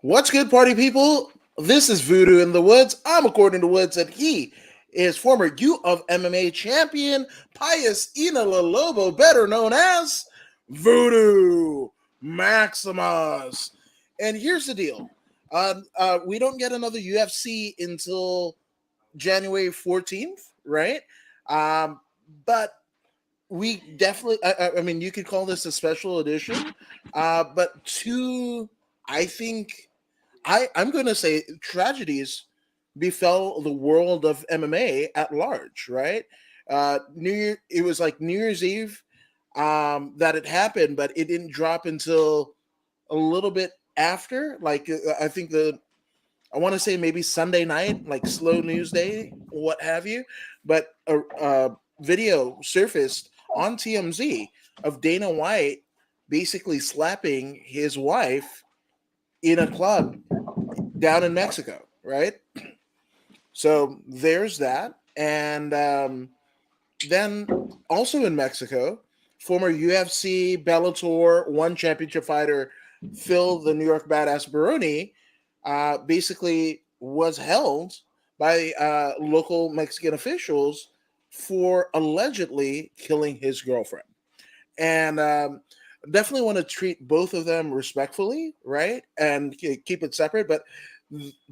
What's good, party people? This is Voodoo in the Woods. I'm according to Woods, and he is former U of MMA champion Pius Lobo, better known as Voodoo Maximus. And here's the deal: we don't get another UFC until January 14th, right? But we definitely, I mean, you could call this a special edition, but I think I'm going to say tragedies befell the world of MMA at large, right? It was like New Year's Eve that it happened, but it didn't drop until a little bit after. I think I want to say maybe Sunday night, like slow news day, what have you. But a video surfaced on TMZ of Dana White basically slapping his wife in a club down in Mexico, right? So there's that. And then also in Mexico, former UFC, Bellator, one championship fighter, Phil the New York Badass Baroni, basically was held by local Mexican officials for allegedly killing his girlfriend. And definitely want to treat both of them respectfully, right? And keep it separate. But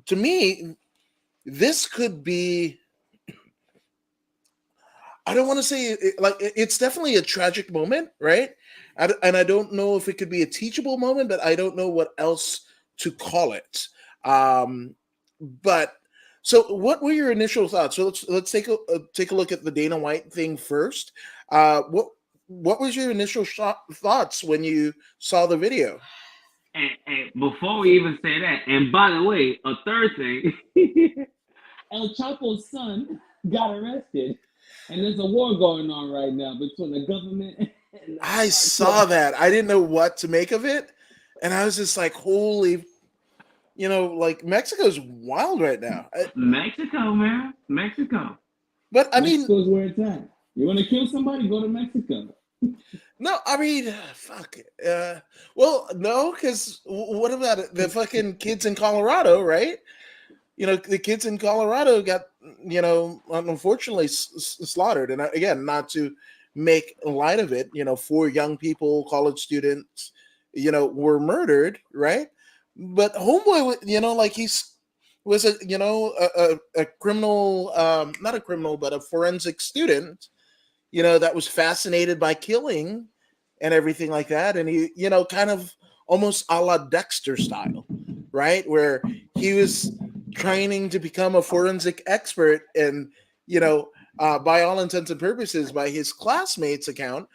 to me, this could be, I don't want to say it's definitely a tragic moment, right? And I don't know if it could be a teachable moment, but I don't know what else to call it. But so, what were your initial thoughts? So let's take a look at the Dana White thing first. What was your initial thoughts when you saw the video? And before we even say that, and by the way, a third thing, El Chapo's son got arrested, and there's a war going on right now between the government and I saw that. I didn't know what to make of it, and I was just like, "Holy!" Like Mexico's wild right now. Mexico, man, Mexico. But I mean, Mexico's where it's at. You want to kill somebody? Go to Mexico. no, I mean, fuck. Well, no, because what about it? The fucking kids in Colorado, right? The kids in Colorado got, unfortunately slaughtered. And again, not to make light of it, 4 young people, college students, were murdered, right? But homeboy, like he's was a criminal, not a criminal, but a forensic student, that was fascinated by killing and everything like that. And he, kind of almost a la Dexter style, right? Where he was training to become a forensic expert and, by all intents and purposes, by his classmates' account,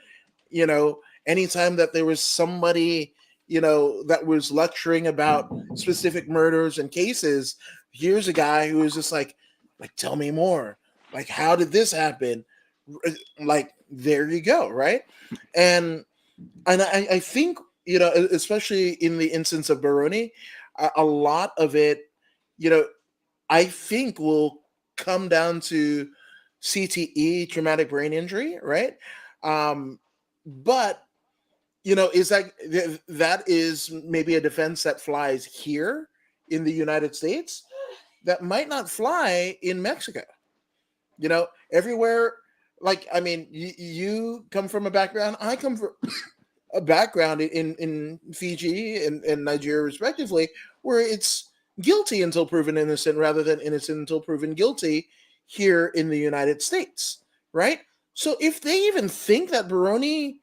anytime that there was somebody, that was lecturing about specific murders and cases, here's a guy who was just like, tell me more. Like, how did this happen? Like, there you go, right? And I think, especially in the instance of Baroni, a lot of it, I think will come down to CTE, traumatic brain injury, right? But is that is maybe a defense that flies here in the United States that might not fly in Mexico. Everywhere. Like, I mean, you come from a background. I come from a background in Fiji and Nigeria, respectively, where it's guilty until proven innocent rather than innocent until proven guilty here in the United States, right? So if they even think that Baroni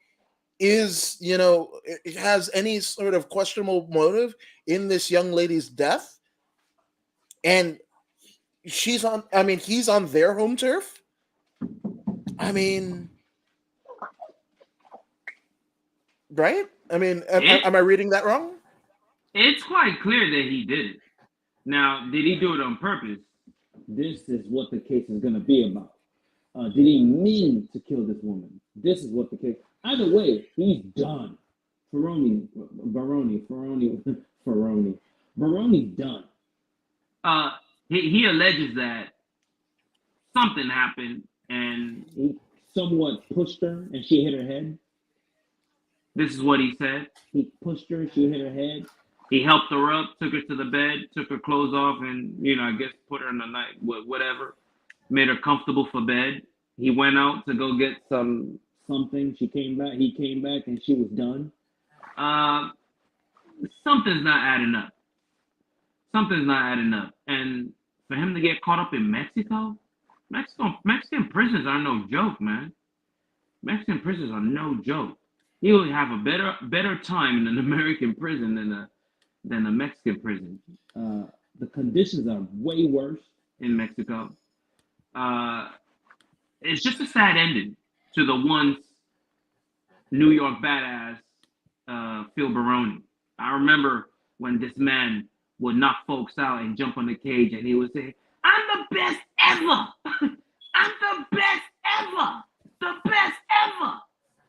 is, has any sort of questionable motive in this young lady's death, and he's on their home turf. I mean, right? I mean, am I reading that wrong? It's quite clear that he did it. Now, did he do it on purpose? This is what the case is going to be about. Did he mean to kill this woman? This is what the case. Either way, he's done. Baroni's done. He alleges that something happened and he somewhat pushed her and she hit her head. This is what he said. He pushed her, she hit her head. He helped her up, took her to the bed, took her clothes off, and I guess put her in the night, whatever, made her comfortable for bed. He went out to go get something. She came back. He came back, and she was done. Uh, Something's not adding up. Something's not adding up. And for him to get caught up in Mexican prisons are no joke, man. Mexican prisons are no joke. He will have a better time in an American prison than a Mexican prison. The conditions are way worse in Mexico. Uh, it's just a sad ending to the once New York badass Phil Baroni. I remember when this man would knock folks out and jump on the cage, and he would say, "I'm the best ever. I'm the best ever. The best ever."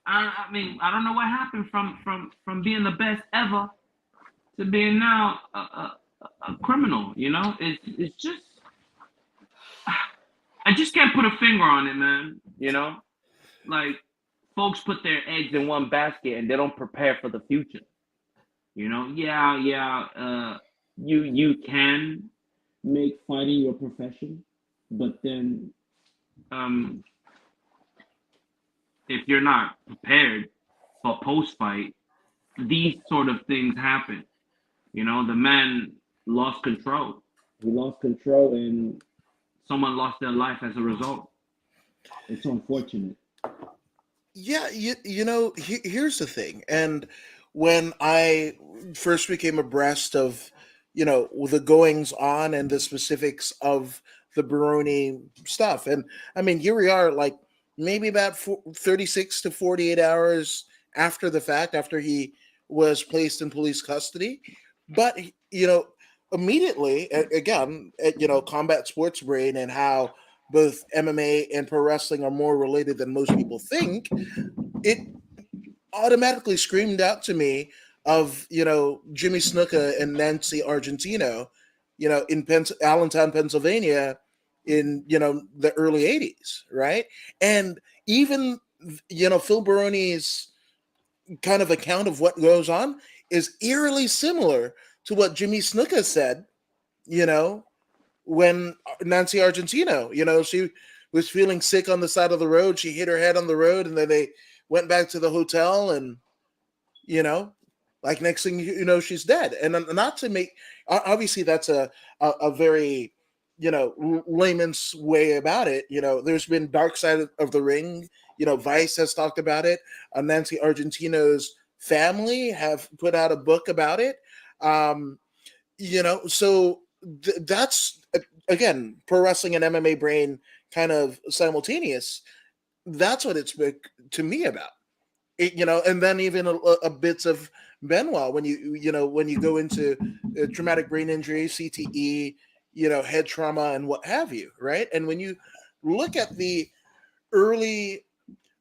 I mean, I don't know what happened from being the best ever to being now a criminal. It's just, I just can't put a finger on it, man. Like, folks put their eggs in one basket and they don't prepare for the future. You can make fighting your profession, but then if you're not prepared for post-fight, these sort of things happen. The man lost control. He lost control, and someone lost their life as a result. It's unfortunate. Yeah, here's the thing. And when I first became abreast of, the goings on and the specifics of the Baroni stuff, and I mean, here we are, like maybe about 36 to 48 hours after the fact, after he was placed in police custody. But, immediately, again, combat sports brain and how both MMA and pro wrestling are more related than most people think, it automatically screamed out to me of, Jimmy Snuka and Nancy Argentino, in Allentown, Pennsylvania in, the early 80s, right? And even, Phil Baroni's kind of account of what goes on is eerily similar to what Jimmy Snuka said, when Nancy Argentino, she was feeling sick on the side of the road. She hit her head on the road, and then they went back to the hotel, and like next thing you know, she's dead. And not to make, obviously that's a very layman's way about it. There's been Dark Side of the Ring. Vice has talked about it. Nancy Argentino's family have put out a book about it. So that's again pro wrestling and MMA brain kind of simultaneous. That's what it's to me about. And then even a bits of Benoit when when you go into traumatic brain injury, CTE, head trauma, and what have you, right? And when you look at the early,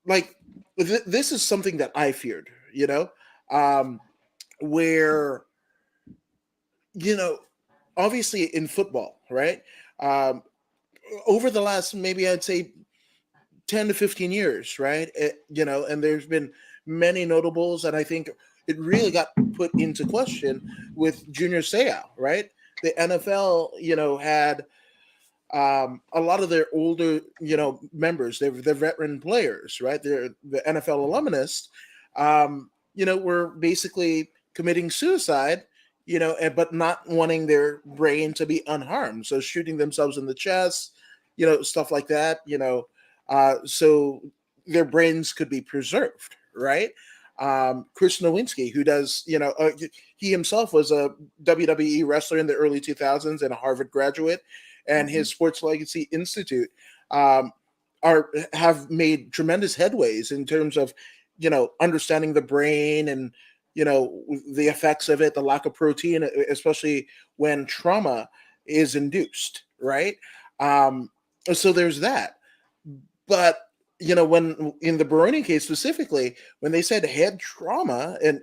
like this is something that I feared, where obviously in football, right? Over the last maybe I'd say 10 to 15 years, right? And there's been many notables, and I think it really got put into question with Junior Seau, right? The NFL, had a lot of their older, members, they're veteran players, right? They're the NFL alumnus, were basically committing suicide, but not wanting their brain to be unharmed. So shooting themselves in the chest, stuff like that, so their brains could be preserved, right? Chris Nowinski, who does, he himself was a WWE wrestler in the early 2000s and a Harvard graduate, and his Sports Legacy Institute have made tremendous headways in terms of, understanding the brain and, the effects of it, the lack of protein, especially when trauma is induced, right? So there's that. But when in the Baroni case specifically, when they said head trauma and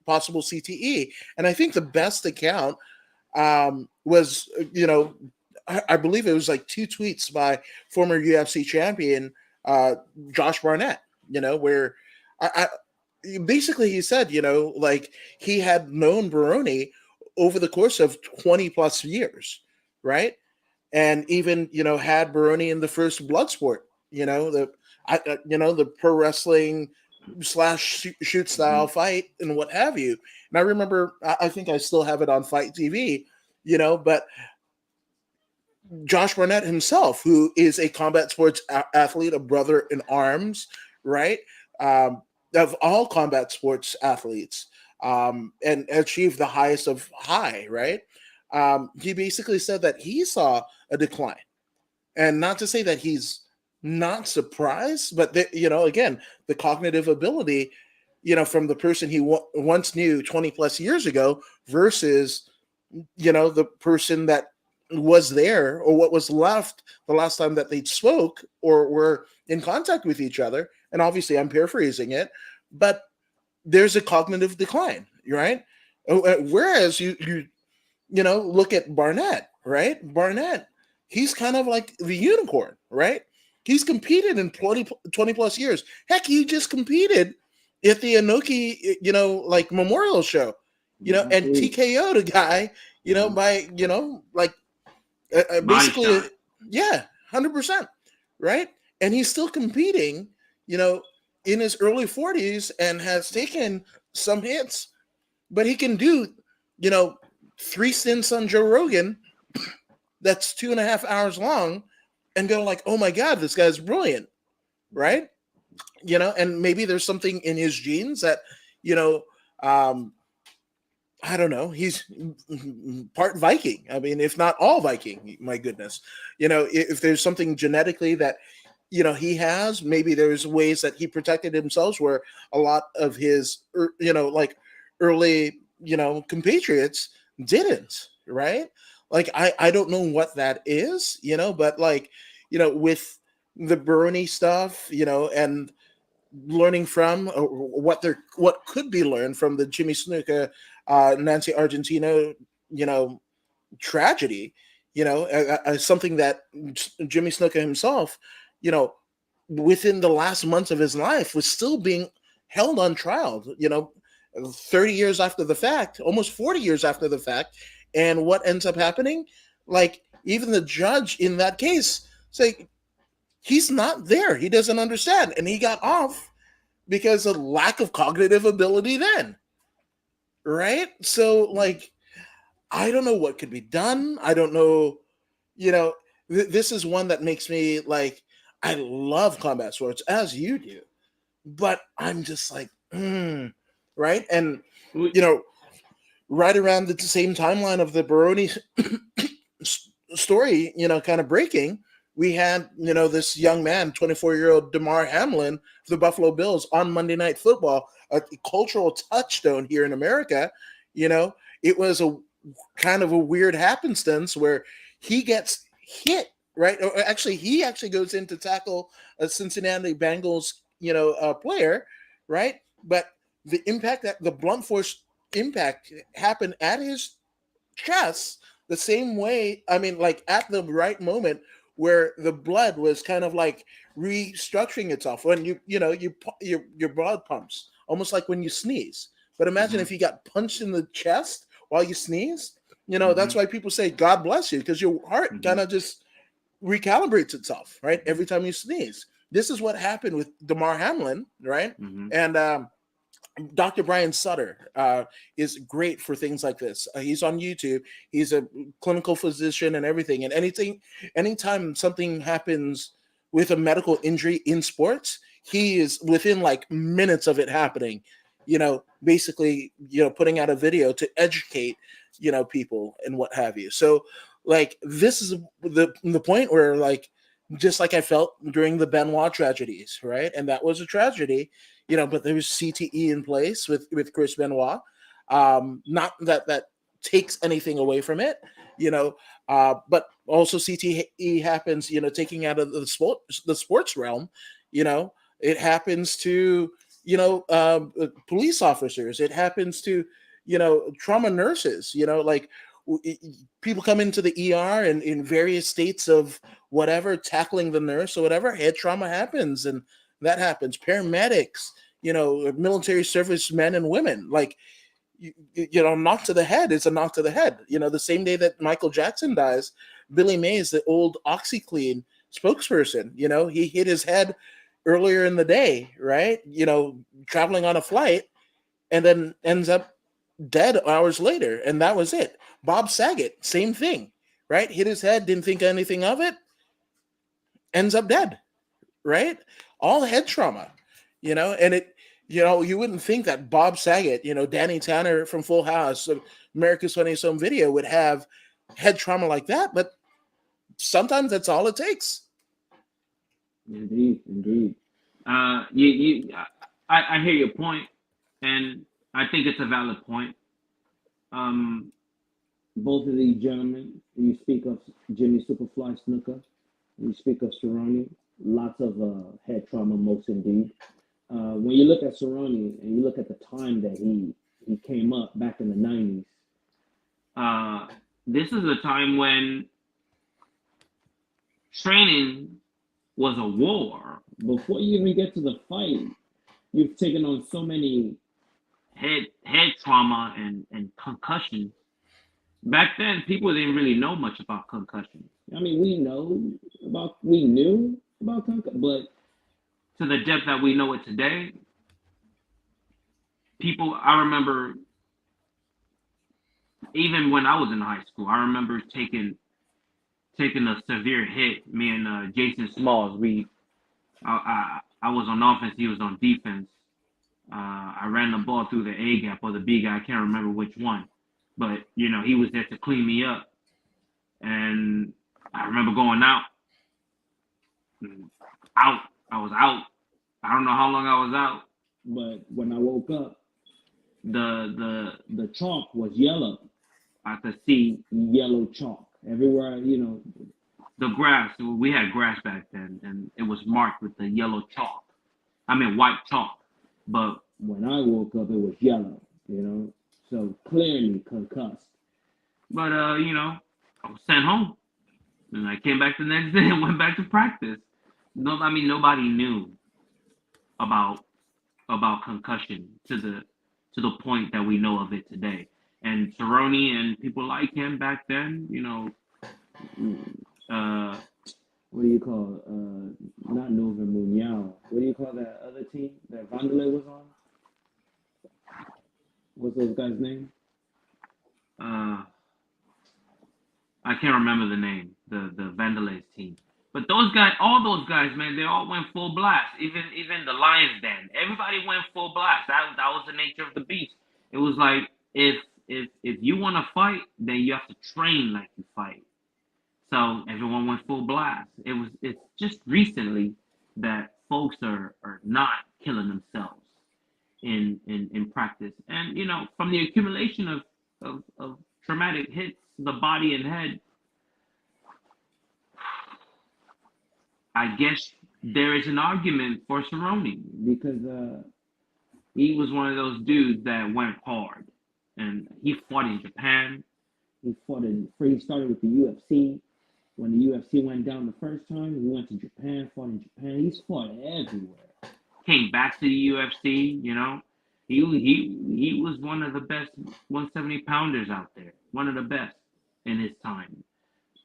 possible CTE, and I think the best account was I believe it was like 2 tweets by former UFC champion Josh Barnett, where I basically he said like he had known Baroni over the course of 20 plus years, right? And even, had Baroni in the first Bloodsport, the pro wrestling slash shoot style fight and what have you. And I remember, I think I still have it on Fight TV, but Josh Barnett himself, who is a combat sports athlete, a brother in arms, right? Of all combat sports athletes, and achieved the highest of high, right? He basically said that he saw a decline. And not to say that he's not surprised, but again, the cognitive ability, from the person he once knew 20 plus years ago versus, the person that was there or what was left the last time that they spoke or were in contact with each other. And obviously I'm paraphrasing it, but there's a cognitive decline, right? Whereas you look at Barnett, right? Barnett, he's kind of like the unicorn, right? He's competed in 20 plus years. Heck, he just competed at the Inoki, like memorial show, and TKO'd a guy, by, basically, yeah, 100%, right? And he's still competing, in his early 40s and has taken some hits, but he can do, 3 stints on Joe Rogan that's 2.5 hours long and go like, oh my God, this guy's brilliant, right? And maybe there's something in his genes that, I don't know. He's part Viking. I mean, if not all Viking, my goodness. If there's something genetically that, he has, maybe there's ways that he protected himself where a lot of his, like early, compatriots didn't, right? Like, I don't know what that is, but like, with the Baroni stuff, and learning from what could be learned from the Jimmy Snuka, Nancy Argentino, tragedy, something that Jimmy Snuka himself, within the last months of his life was still being held on trial, 30 years after the fact, almost 40 years after the fact. And what ends up happening? Like, even the judge in that case say, he's not there. He doesn't understand. And he got off because of lack of cognitive ability then. Right? So, like, I don't know what could be done. I don't know, this is one that makes me like, I love combat sports as you do, but I'm just like, right? And, right around the same timeline of the Baroni story, kind of breaking, we had, this young man, 24-year-old Damar Hamlin of the Buffalo Bills on Monday Night Football, a cultural touchstone here in America. It was a kind of a weird happenstance where he gets hit, right? Or actually, he actually goes in to tackle a Cincinnati Bengals, player, right? But the impact, that the blunt force impact happened at his chest the same way. I mean, like at the right moment where the blood was kind of like restructuring itself when your blood pumps, almost like when you sneeze. But imagine if you got punched in the chest while you sneeze. That's why people say God bless you, because your heart kind of just recalibrates itself, right? Every time you sneeze. This is what happened with Damar Hamlin, right? And Dr. Brian Sutter is great for things like this. He's on YouTube. He's a clinical physician and everything. And anytime something happens with a medical injury in sports, he is within like minutes of it happening, basically, putting out a video to educate, people and what have you. So like, this is the point where, like, just like I felt during the Benoit tragedies, right? And that was a tragedy, but there was CTE in place with Chris Benoit. Not that takes anything away from it, but also CTE happens, taking out of the sports realm, it happens to, police officers. It happens to, trauma nurses, like people come into the ER and in various states of whatever, tackling the nurse or whatever, head trauma happens. And that happens. Paramedics, military service men and women, like, knock to the head is a knock to the head. The same day that Michael Jackson dies, Billy Mays, the old OxyClean spokesperson, he hit his head earlier in the day, right? Traveling on a flight, and then ends up dead hours later, and that was it. Bob Saget, same thing, right? Hit his head, didn't think anything of it, ends up dead, right? All head trauma, and you wouldn't think that Bob Saget, Danny Tanner from Full House, America's Funniest Home Video would have head trauma like that, but sometimes that's all it takes. Indeed. I hear your point, and I think it's a valid point. Both of these gentlemen, you speak of Jimmy Superfly Snuka, you speak of Cerrone, lots of head trauma, most indeed. When you look at Cerrone and you look at the time that he came up back in the 90s, this is a time when training was a war. Before you even get to the fight, you've taken on so many head trauma and concussions. Back then, people didn't really know much about concussions. I mean, we knew about concussion, but to the depth that we know it today, I remember, even when I was in high school, I remember taking a severe hit. Me and Jason Smalls, I was on offense, he was on defense. I ran the ball through the A gap or the B gap. I can't remember which one, but he was there to clean me up. And I remember going out. I was out. I don't know how long I was out, but when I woke up, the chalk was yellow. I could see yellow chalk everywhere. The grass. We had grass back then, and it was marked with the yellow chalk. I mean white chalk. But when I woke up, it was yellow. So clearly concussed. But I was sent home, and I came back the next day and went back to practice. Nobody knew about concussion to the point that we know of it today. And Cerrone and people like him back then, what do you call not Nova Mundial? What do you call that other team that Vanderlei was on? What's those guys' name? I can't remember the name. The Vanderlei's team. But all those guys, man, they all went full blast. Even the Lions Den, everybody went full blast. That was the nature of the beast. It was like if you want to fight, then you have to train like you fight. So everyone went full blast. It's just recently that folks are not killing themselves in practice. And from the accumulation of traumatic hits to the body and head, I guess there is an argument for Cerrone because he was one of those dudes that went hard, and he fought in Japan. He started with the UFC. When the UFC went down the first time, he went to Japan, fought in Japan. He's fought everywhere. Came back to the UFC. He was one of the best 170 pounders out there. One of the best in his time.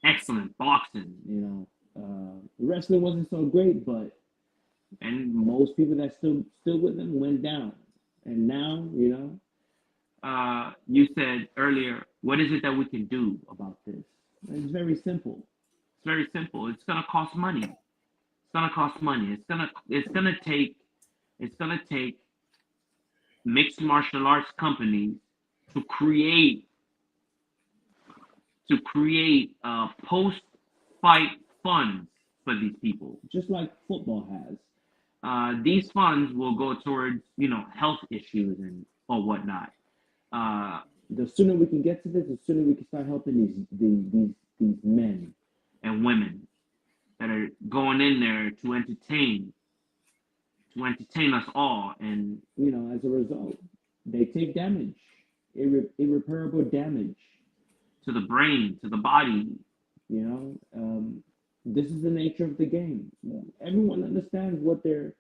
Excellent boxing. Wrestling wasn't so great, and most people that still with him went down. And now, you said earlier, what is it that we can do about this? It's very simple. It's very simple. It's gonna cost money. It's gonna cost money. It's gonna take mixed martial arts companies to create post-fight funds for these people, just like football has. These funds will go towards, health issues or whatnot. The sooner we can get to this, the sooner we can start helping these men and women that are going in there to entertain us all. And as a result, they take damage, irreparable damage to the brain, to the body. This is the nature of the game. Everyone understands what they're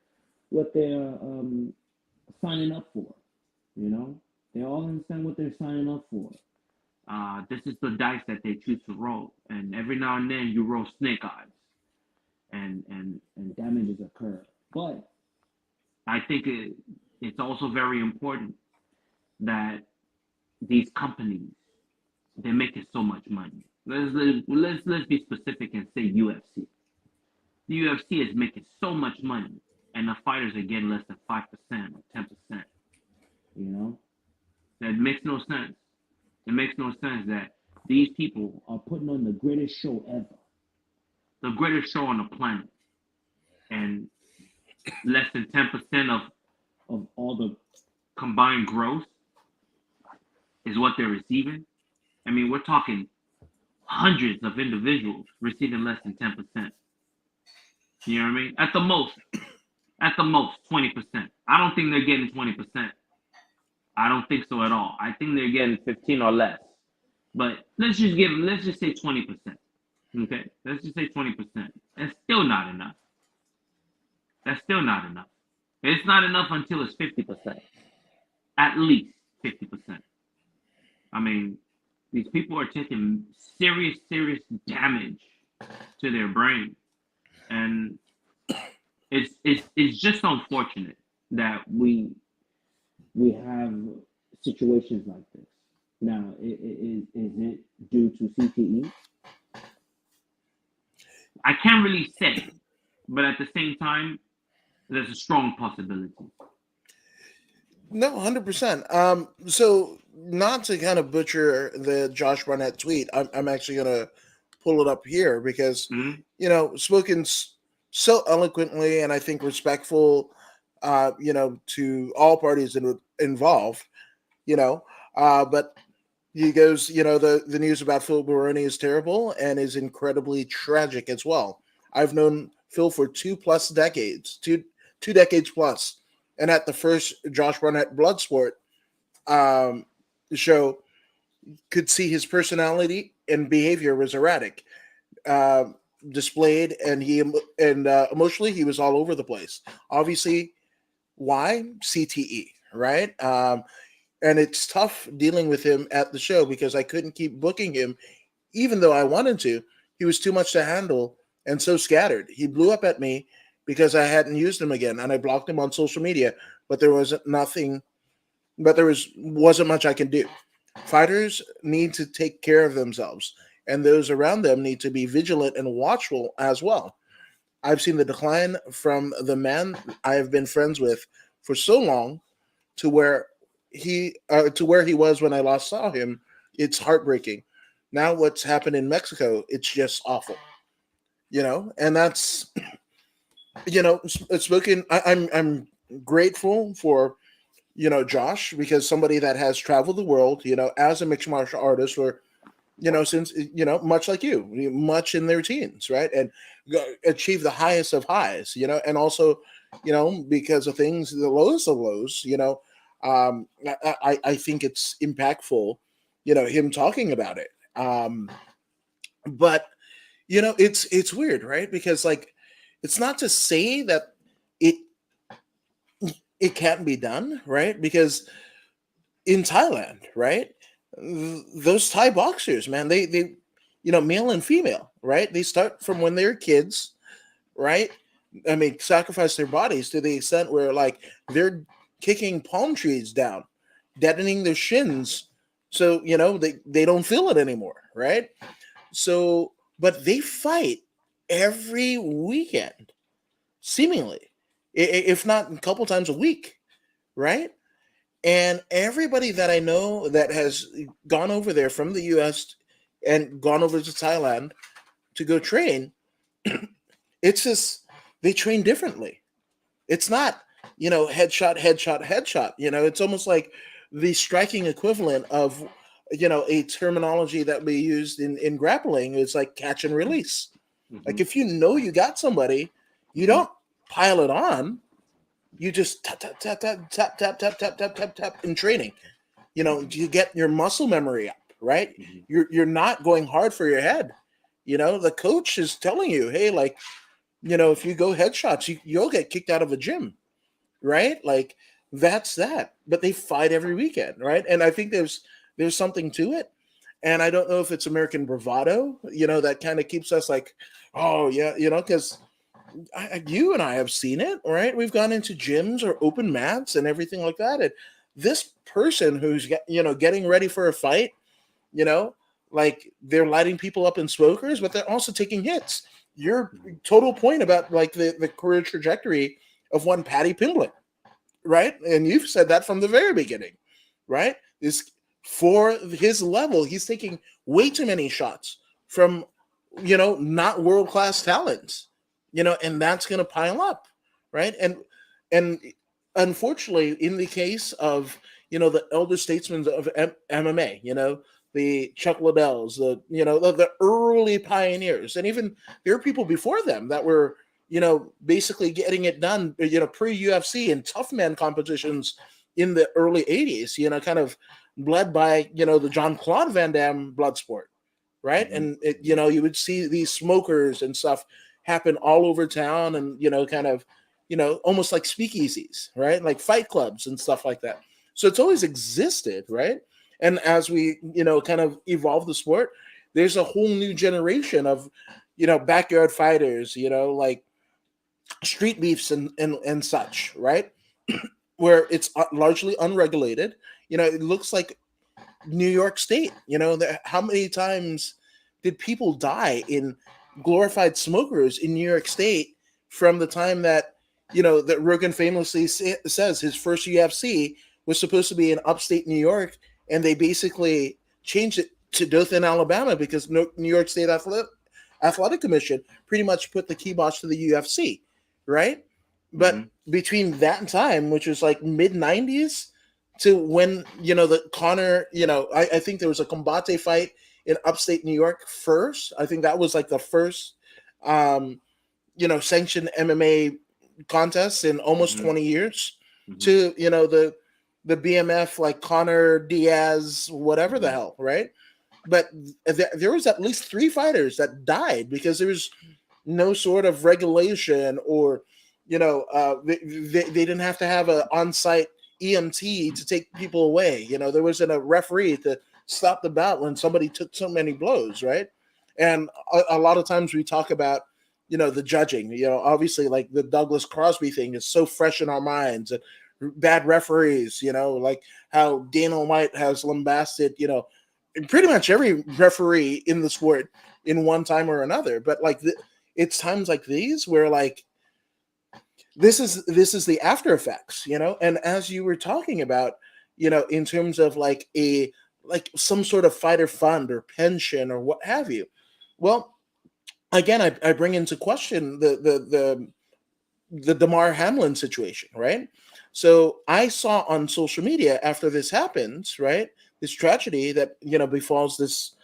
signing up for. They all understand what they're signing up for. This is the dice that they choose to roll, and every now and then you roll snake eyes, and damages occur. But I think it's also very important that these companies, they're making so much money. Let's be specific and say UFC. The UFC is making so much money, and the fighters are getting less than 5% or 10%. You know, that makes no sense. It makes no sense that these people are putting on the greatest show ever, the greatest show on the planet, and less than 10% of all the combined gross is what they're receiving. I mean, we're talking hundreds of individuals receiving less than 10%. You know what I mean? At the most, 20%. I don't think they're getting 20%. I don't think so at all. I think they're getting 15 or less. But let's just say 20%. Okay? Let's just say 20%. That's still not enough. That's still not enough. It's not enough until it's 50%. At least 50%. I mean, these people are taking serious, serious damage to their brain. And it's just unfortunate that we have situations like this. Now, is it due to CTE? I can't really say, but at the same time, there's a strong possibility. No, 100%. So not to kind of butcher the Josh Barnett tweet, I'm actually gonna pull it up here because Mhm. spoken so eloquently and I think respectful, to all parties involved. But he goes, the news about Phil Baroni is terrible and is incredibly tragic as well. I've known Phil for two decades plus, and at the first Josh Barnett Bloodsport um, show, could see his personality and behavior was erratic, uh, displayed, and emotionally he was all over the place. Obviously, why CTE, right? And it's tough dealing with him at the show because I couldn't keep booking him, even though I wanted to. He was too much to handle and so scattered. He blew up at me because I hadn't used him again, and I blocked him on social media. But there wasn't nothing. But there wasn't much I can do. Fighters need to take care of themselves, and those around them need to be vigilant and watchful as well. I've seen the decline from the man I have been friends with for so long to where he was when I last saw him. It's heartbreaking. Now what's happened in Mexico, it's just awful. And that's it's spoken. I'm grateful for Josh, because somebody that has traveled the world, as a mixed martial artist, or since much like you, much in their teens, right, and achieve the highest of highs, and also because of things, the lowest of lows, I think it's impactful, him talking about it. But it's weird, right? Because like, it's not to say that it it can't be done, right? Because in Thailand, right, those Thai boxers, man, they male and female, right? They start from when they're kids, right? I mean, sacrifice their bodies to the extent where like they're kicking palm trees down, deadening their shins, so they don't feel it anymore, right? So, but they fight every weekend, seemingly, if not a couple times a week, right? And everybody that I know that has gone over there from the US and gone over to Thailand to go train, it's just they train differently. It's not, headshot, headshot, headshot. It's almost like the striking equivalent of, a terminology that we used in grappling. It's like catch and release. Like, Mhm. if you got somebody, you don't pile it on. You just tap tap tap tap tap tap tap tap tap tap tap in training. You get your muscle memory up, right? Mhm. You're not going hard for your head. The coach is telling you, hey, like, if you go headshots, you'll get kicked out of a gym, right? Like, that's that. But they fight every weekend, right? And I think there's something to it. And I don't know if it's American bravado, that kind of keeps us like, oh yeah, because you and I have seen it, right? We've gone into gyms or open mats and everything like that. And this person who's getting ready for a fight, you know, like they're lighting people up in smokers, but they're also taking hits. Your total point about like the career trajectory of one Patty Pimblett, right? And you've said that from the very beginning, right? Is for his level, he's taking way too many shots from not world class talents, and that's going to pile up, right? And unfortunately, in the case of the elder statesmen of MMA, the Chuck Liddells, the early pioneers, and even there are people before them that were basically getting it done, pre UFC and tough man competitions in the early 80s, kind of led by, the John Claude Van Damme blood sport, right? Mhm. And you would see these smokers and stuff happen all over town and, kind of, almost like speakeasies, right? Like fight clubs and stuff like that. So it's always existed, right? And as we, kind of evolve the sport, there's a whole new generation of, backyard fighters, like street beefs and such, right? Where it's largely unregulated. It looks like New York State. How many times did people die in glorified smokers in New York State from the time that that Rogan famously says his first UFC was supposed to be in upstate New York, and they basically changed it to Dothan, Alabama, because New York State Athletic Commission pretty much put the kibosh to the UFC, right? But Mhm. between that time, which was like mid '90s, to when the Connor, I think there was a Combate fight in upstate New York first. I think that was like the first, sanctioned MMA contest in almost Mhm. 20 years. Mhm. To the BMF like Connor Diaz, whatever the Mhm. hell, right? But there was at least 3 fighters that died because there was no sort of regulation, or they didn't have to have an on-site EMT to take people away. There wasn't a referee to stop the bout when somebody took so many blows, right? And a lot of times we talk about the judging. Obviously, like the Douglas Crosby thing is so fresh in our minds, and bad referees. Like how Dana White has lambasted pretty much every referee in the sport in one time or another. But like it's times like these where like this is the after effects, and as you were talking about, in terms of like some sort of fighter fund or pension or what have you. Well, again, I bring into question the Damar Hamlin situation, right? So I saw on social media after this happens, right? This tragedy that befalls this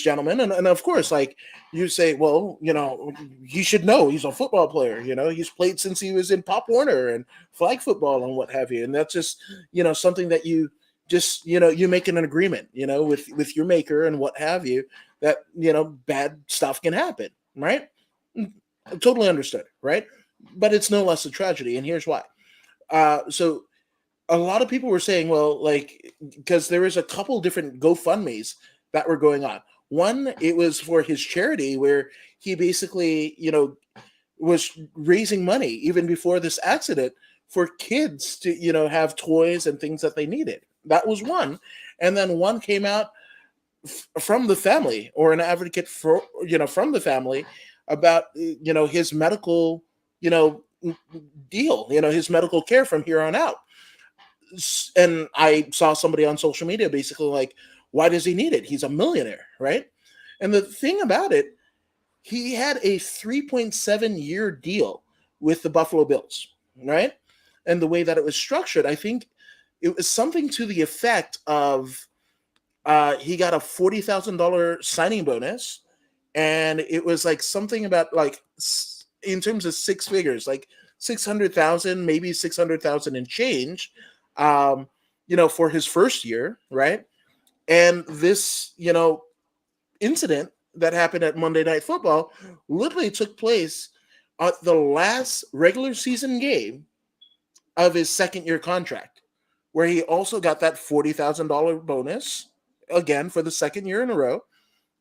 gentleman, and of course, like you say, well, he should know he's a football player. He's played since he was in Pop Warner and flag football and what have you, and that's just something that you just you make an agreement, with your maker and what have you, that bad stuff can happen, right? Totally understood, right? But it's no less a tragedy, and here's why. So a lot of people were saying, well, like, because there was a couple different GoFundMe's that were going on. One, it was for his charity, where he basically, was raising money even before this accident for kids to, have toys and things that they needed. That was one. And then one came out from the family, or an advocate for, from the family, about his medical, you know deal, his medical care from here on out. And I saw somebody on social media basically like, why does he need it? He's a millionaire, right? And the thing about it, he had a 3.7-year deal with the Buffalo Bills, right? And the way that it was structured, I think it was something to the effect of, he got a $40,000 signing bonus, and it was like something about like in terms of six figures, like 600,000, maybe 600,000 and change, for his first year, right? And this, incident that happened at Monday Night Football literally took place at the last regular season game of his second year contract. where he also got that $40,000 bonus again for the second year in a row.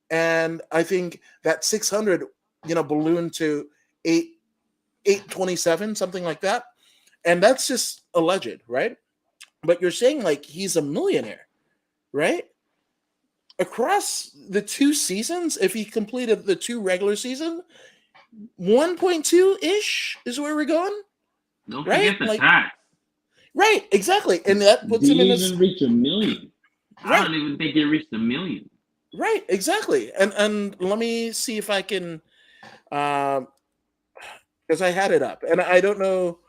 And I think that 600, ballooned to 827, something like that. And that's just alleged, right? But you're saying like he's a millionaire, right? Across the 2 seasons, if he completed the 2 regular season, 1.2 ish is where we're going, Don't right? forget the Like, tax. right, exactly, and that puts Did him he in even reach $1 million? I right, don't even think he reached $1 million. right, exactly. And let me see if I can, because I had it up, and I don't know,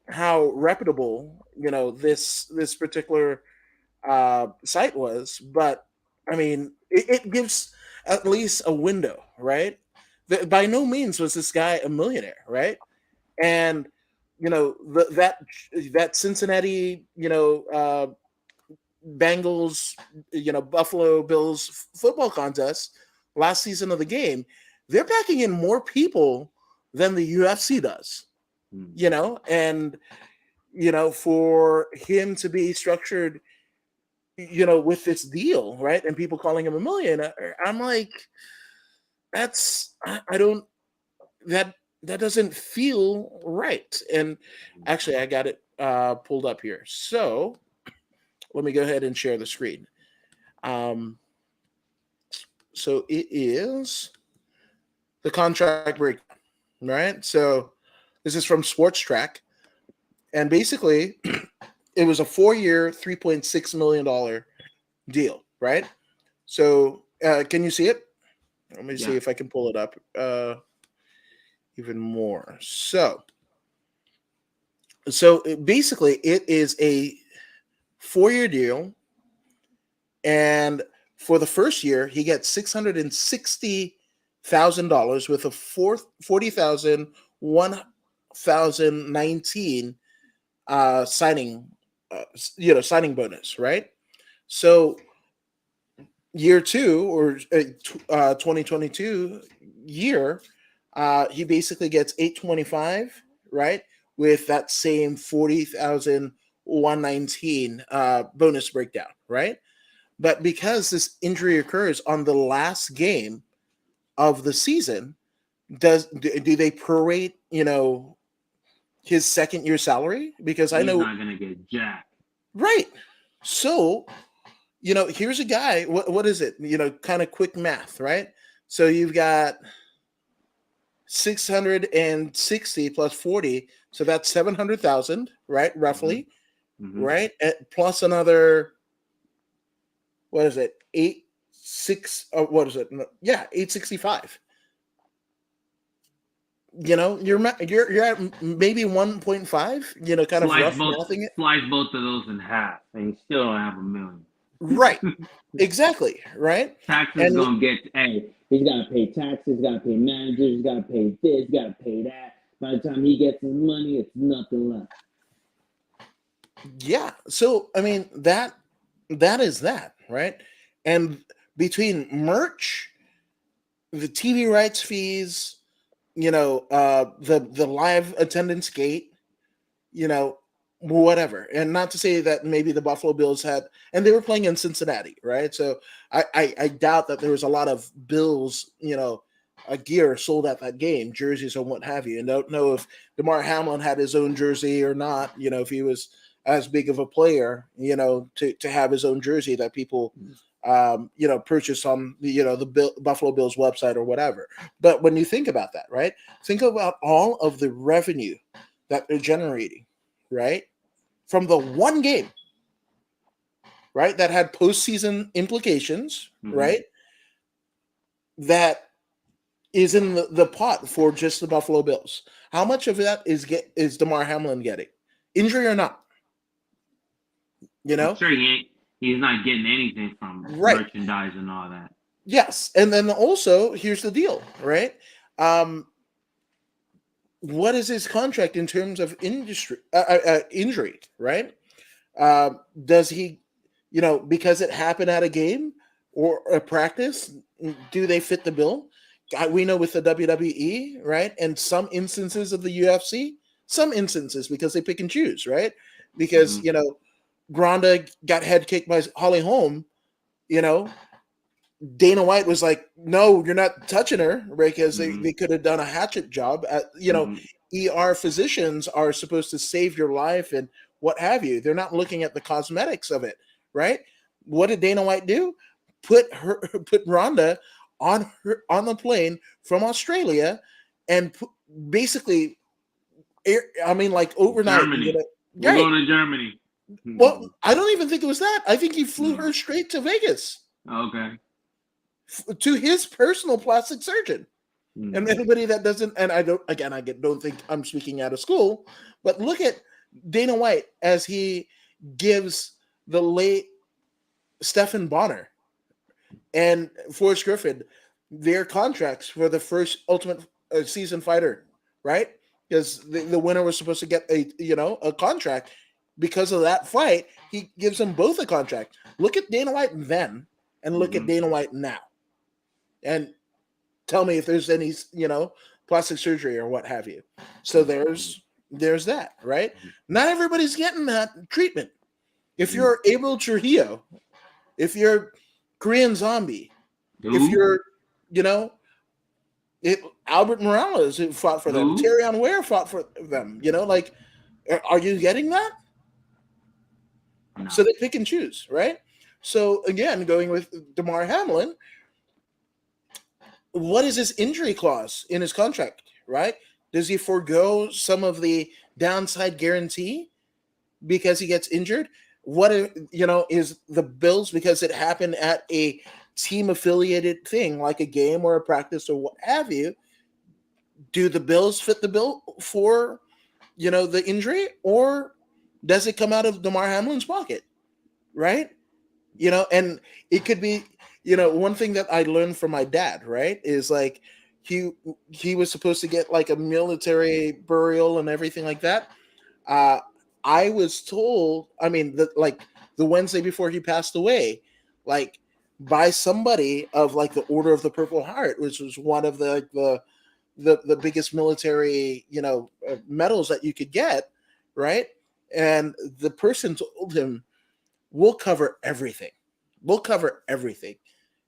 how reputable this particular site was, but I mean, it gives at least a window, right? By no means was this guy a millionaire, right? And that Cincinnati, Bengals, Buffalo Bills football contest last season of the game, they're packing in more people than the UFC does, and for him to be structured with this deal, right? And people calling him a millionaire. I'm like, I don't that that doesn't feel right. And actually, I got it pulled up here. So let me go ahead and share the screen. Um, so it is the contract breakdown, right? So this is from Sports Track, and basically, it was a 4-year, $3.6 million deal, right? So can you see it? Let me see Yeah. if I can pull it up even more. So basically, it is a 4-year deal, and for the first year, he gets $660,000 with a 1,019 signing, signing bonus, right? So year 2 or 2022 year, he basically gets 825, right? With that same 40,119 bonus breakdown, right? But because this injury occurs on the last game of the season, do they prorate, his second year salary? Because I He's know, not gonna get jack. right? So here's a guy. What is it? Kind of quick math, right? So you've got 660 plus 40, so that's 700,000, right? Roughly, Mm-hmm. right? Plus another, what is it? what is it? Yeah, 865. You're at maybe 1.5. Kind of Slice rough both mathing it. slice both of those in half, and you still don't have $1 million. Right. Exactly. Right. Taxes And gonna get. Hey, he's gotta pay taxes. Gotta pay managers. He's gotta pay this. Gotta pay that. By the time he gets his money, it's nothing left. yeah, so I mean that is that, right? And between merch, the TV rights fees, the live attendance gate, whatever. And not to say that maybe the Buffalo Bills had, and they were playing in Cincinnati, right? So I doubt that there was a lot of Bills, a gear sold at that game, jerseys or what have you. And don't know if DeMar Hamlin had his own jersey or not, if he was as big of a player, to have his own jersey that people purchase on the Buffalo Bills website or whatever. But when you think about that, right? Think about all of the revenue that they're generating, right? From the one game, right? That had postseason implications, right? That is in the pot for just the Buffalo Bills. How much of that is DeMar Hamlin getting? Injury or not? I'm sure he's not getting anything from Right. merchandise and all that. Yes. And then also, here's the deal, right? What is his contract in terms of injury, right? Does he, because it happened at a game or a practice, do they fit the bill? We know with the WWE, right? And some instances of the UFC, some instances because they pick and choose, right? Because Gronda got head kicked by Holly Holm, Dana White was like, no, you're not touching her, because they could have done a hatchet job. ER physicians are supposed to save your life and what have you. They're not looking at the cosmetics of it, right? What did Dana White do? Put Ronda on the plane from Australia and basically, like overnight. Germany. We're going to Germany. Well, I don't even think it was that. I think he flew her straight to Vegas. Okay. To his personal plastic surgeon. And anybody that doesn't, and I don't think I'm speaking out of school, but look at Dana White as he gives the late Stephen Bonner and Forrest Griffin their contracts for the first Ultimate Season Fighter, right? Because the winner was supposed to get a contract. Because of that fight, he gives them both a contract. Look at Dana White then, and look at Dana White now, and tell me if there's any plastic surgery or what have you. So there's that, right? Not everybody's getting that treatment. If you're Abel Trujillo, if you're Korean Zombie, if you're Albert Morales, who fought for them, Tyrion Ware fought for them, are you getting that? No. So they pick and choose, right? So again, going with Damar Hamlin, what is his injury clause in his contract, right? Does he forego some of the downside guarantee because he gets injured? What is the bills because it happened at a team affiliated thing like a game or a practice or what have you? Do the bills fit the bill for the injury, or does it come out of Damar Hamlin's pocket, right? And it could be, one thing that I learned from my dad, right, is like he was supposed to get like a military burial and everything like that. I was told, the Wednesday before he passed away, like by somebody of like the Order of the Purple Heart, which was one of the biggest military, medals that you could get, right? And the person told him, we'll cover everything. We'll cover everything.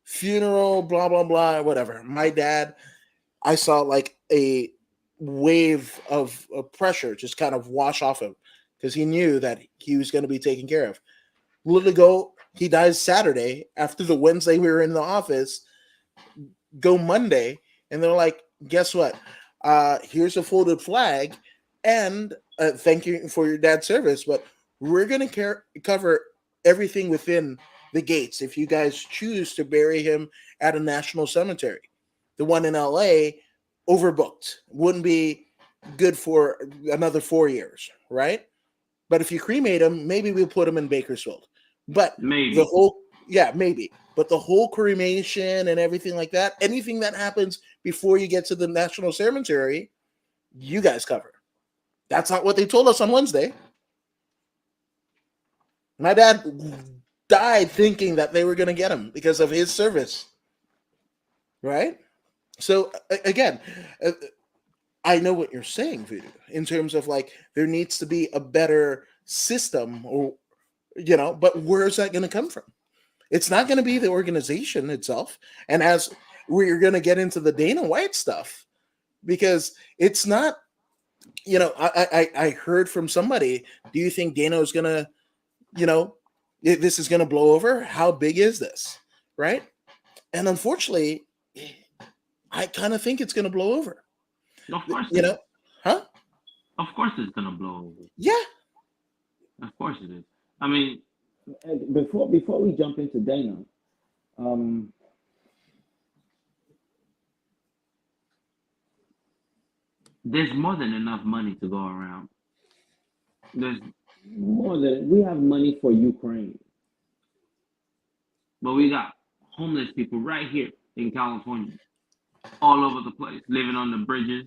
Funeral, blah, blah, blah, whatever. My dad, I saw like a wave of pressure just kind of wash off him because he knew that he was going to be taken care of. Little ago, he dies Saturday after the Wednesday we were in the office. Go Monday, and they're like, guess what? Here's a folded flag. And thank you for your dad's service, but we're going to cover everything within the gates if you guys choose to bury him at a national cemetery. The one in LA, overbooked. Wouldn't be good for another 4 years, right? But if you cremate him, maybe we'll put him in Bakersfield. But maybe. Maybe. But the whole cremation and everything like that, anything that happens before you get to the national cemetery, you guys cover. That's not what they told us on Wednesday. My dad died thinking that they were going to get him because of his service. Right? So, again, I know what you're saying, Voodoo, in terms of like there needs to be a better system, or but where's that going to come from? It's not going to be the organization itself. And as we're going to get into the Dana White stuff, because it's not, I heard from somebody, do you think Dana is going to, this is going to blow over? How big is this? Right? And unfortunately, I kind of think it's going to blow over. Of course. Huh? Of course it's going to blow over. Yeah. Of course it is. I mean, before we jump into Dana, there's more than enough money to go around. We have money for Ukraine, but we got homeless people right here in California, all over the place, living on the bridges.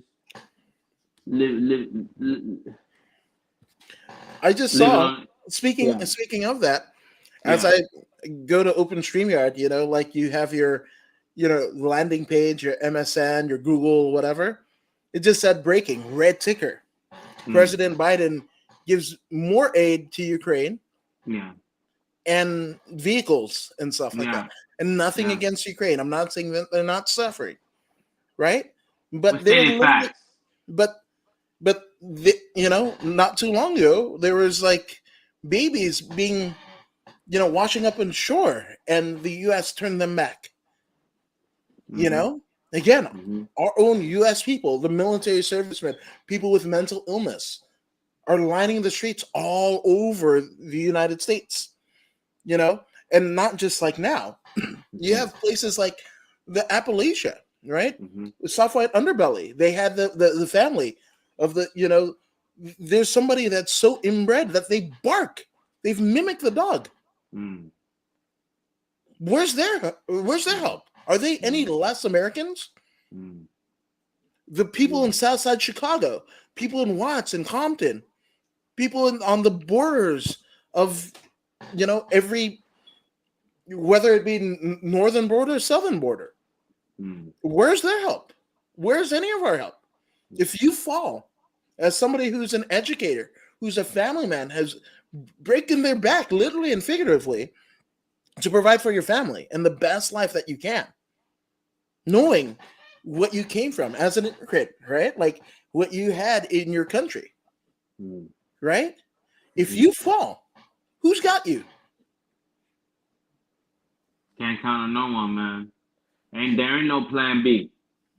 I just saw. Speaking of that, as I go to OpenStreamYard, like you have your, landing page, your MSN, your Google, whatever. It just said breaking, red ticker. President Biden gives more aid to Ukraine. Yeah. And vehicles and stuff like that. And nothing against Ukraine. I'm not saying that they're not suffering, right? But they're literally, but not too long ago, there was like babies being, washing up on shore, and the U.S. turned them back. Again, our own U.S. people, the military servicemen, people with mental illness, are lining the streets all over the United States. And not just like now. You have places like the Appalachia, right? The soft white underbelly. They had the family of there's somebody that's so inbred that they bark. They've mimicked the dog. Where's their help? Are they any less Americans? The people in Southside Chicago, people in Watts and Compton, people on the borders of every, whether it be northern border or southern border. Where's their help? Where's any of our help? If you fall, as somebody who's an educator, who's a family man, has breaking their back, literally and figuratively, to provide for your family and the best life that you can, knowing what you came from as an immigrant, right? Like what you had in your country, right? If you fall, who's got you? Can't count on no one, man. There ain't no plan B.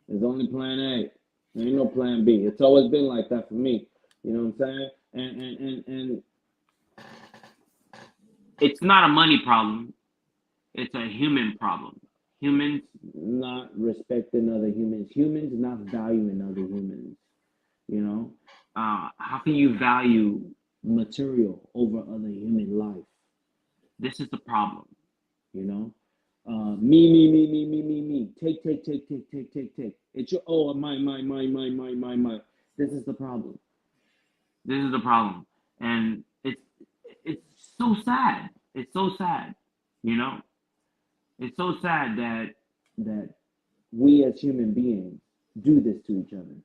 There's only plan A. There ain't no plan B. It's always been like that for me. You know what I'm saying? And it's not a money problem. It's a human problem. Humans not respecting other humans. Humans not valuing other humans. How can you value material over other human life? This is the problem. Me. Take. It's your my. This is the problem. And it's so sad. It's so sad. It's so sad that we as human beings do this to each other.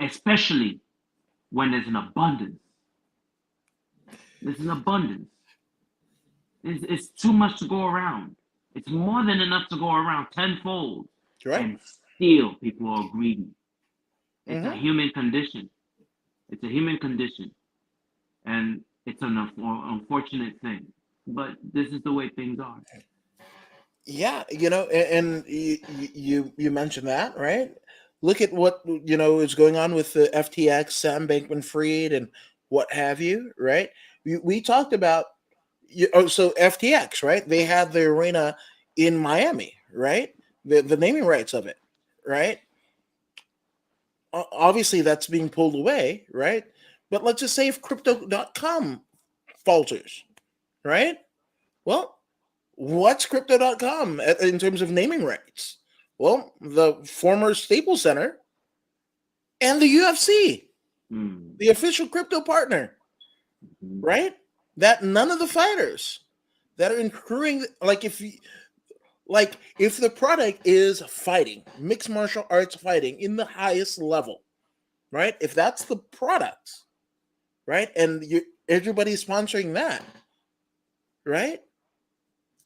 Especially when there's an abundance. There's an abundance. It's too much to go around. It's more than enough to go around tenfold. Right. And still people are greedy. It's a human condition. It's a human condition. And it's an unfortunate thing. But this is the way things are. Yeah, and you mentioned that, right? Look at what, is going on with the FTX, Sam Bankman-Fried, and what have you, right? We talked about, so FTX, right? They had the arena in Miami, right? The naming rights of it, right? Obviously, that's being pulled away, right? But let's just say if Crypto.com falters, right? Well, what's Crypto.com in terms of naming rights? Well, the former Staples Center and the UFC, the official crypto partner, right? That none of the fighters that are incurring, if the product is fighting, mixed martial arts fighting in the highest level, right? If that's the product, right? And everybody's sponsoring that, right?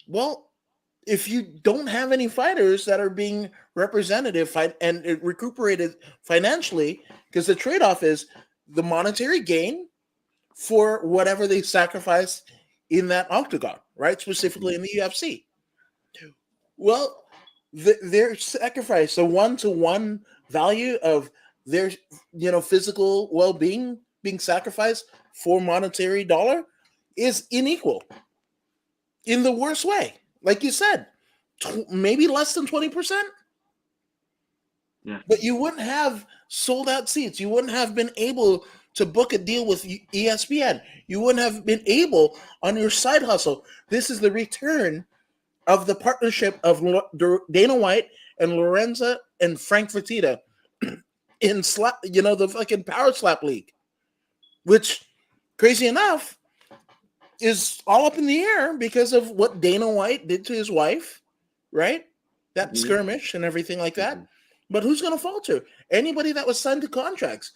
Well, if you don't have any fighters that are being representative and recuperated financially, because the trade-off is the monetary gain for whatever they sacrifice in that octagon, right? Specifically in the UFC. Well, their sacrifice, the one-to-one value of their, physical well-being being sacrificed for monetary dollar is unequal in the worst way. Like you said, maybe less than 20%. Yeah. But you wouldn't have sold out seats. You wouldn't have been able to book a deal with ESPN. You wouldn't have been able on your side hustle. This is the return of the partnership of Dana White and Lorenza and Frank Fertitta in the fucking Power Slap League, which, crazy enough, is all up in the air because of what Dana White did to his wife, right? That skirmish and everything like that. But who's going to falter? Anybody that was signed to contracts.